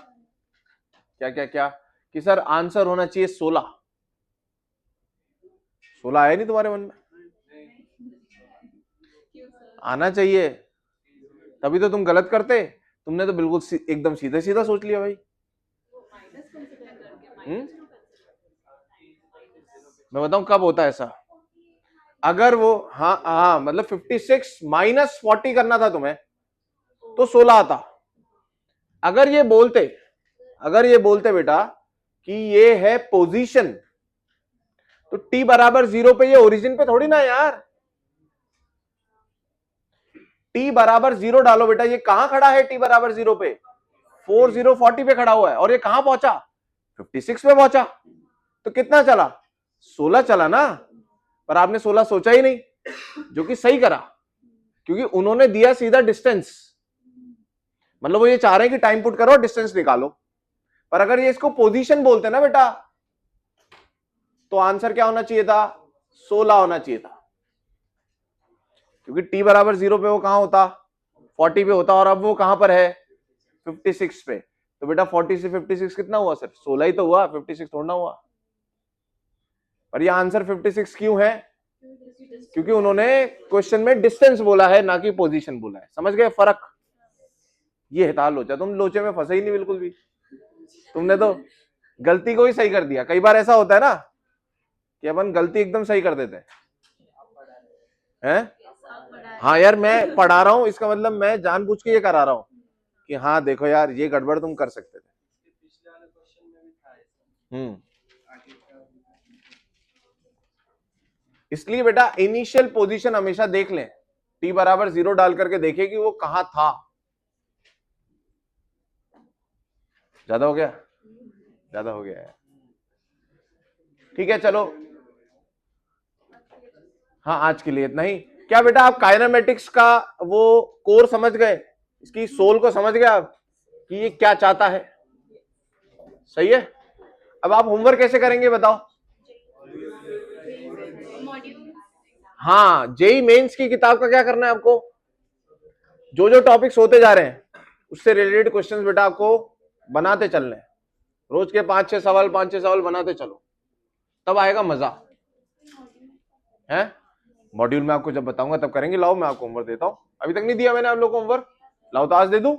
क्या क्या क्या कि सर आंसर होना चाहिए 16, 16 आया नहीं तुम्हारे मन में, आना चाहिए, तभी तो तुम गलत करते, तुमने तो बिल्कुल एकदम सीधा सीधा सोच लिया भाई। मैं बताऊं कब होता है ऐसा, अगर वो हाँ मतलब 56 माइनस 40 करना था तुम्हें तो 16 आता। अगर ये बोलते बेटा कि ये है पोजीशन, तो t बराबर 0 पे ये ओरिजिन पे थोड़ी ना यार, t बराबर 0 डालो बेटा, ये कहां खड़ा है t बराबर 0 पे, 40 पे खड़ा हुआ है, और ये कहां पहुंचा 56 पे पहुंचा, तो कितना चला 16 चला ना, पर आपने 16 सोचा ही नहीं, जो कि सही करा, क्योंकि उन्होंने दिया सीधा डिस्टेंस, मतलब वो ये चाह रहे हैं कि टाइम पुट करो डिस्टेंस निकालो, पर अगर ये इसको पोजीशन बोलते ना बेटा तो आंसर क्या होना चाहिए था, 16 होना चाहिए था, क्योंकि t बराबर 0 पे वो कहां होता 40 पे होता, और अब वो कहां पर है 56 पे, तो बेटा 40 से 56 कितना हुआ सर, 16 ही तो हुआ, 56 थोड़ा हुआ। पर ये आंसर 56 क्यों है, क्योंकि उन्होंने क्वेश्चन में डिस्टेंस बोला है ना कि पोजीशन बोला है, समझ गए फर्क, ये है था लोचा, तुम लोचे में फंसे ही नहीं बिल्कुल भी, तुमने तो गलती को ही सही कर दिया। कई बार ऐसा होता है ना कि अपन गलती एकदम सही कर देते हैं, हाँ यार मैं पढ़ा रहा हूं, इसका मतलब मैं जानबूझ के ये करा रहा हूं कि हाँ देखो यार ये गड़बड़ तुम कर सकते थे। इसलिए बेटा इनिशियल पोजीशन हमेशा देख लें, t बराबर 0 डाल करके देखें कि वो कहां था। ज्यादा हो गया, ज्यादा हो गया है, ठीक है चलो, हाँ आज के लिए इतना ही। क्या बेटा आप काइनेमेटिक्स का वो कोर समझ गए, इसकी सोल को समझ गए आप कि ये क्या चाहता है, सही है। अब आप होमवर्क कैसे करेंगे बताओ, हाँ जेई मेंस की किताब का क्या करना है आपको, जो जो टॉपिक्स होते जा रहे हैं उससे रिलेटेड क्वेश्चंस बेटा आपको बनाते चलने, रोज के 5-6 सवाल बनाते चलो, तब आएगा मजा है। मॉड्यूल में आपको जब बताऊंगा तब करेंगे। लाओ मैं आपको होमवर्क देता हूं, अभी तक नहीं दिया मैंने आप लोगों को होमवर्क, लाओ तो आज दे दूं।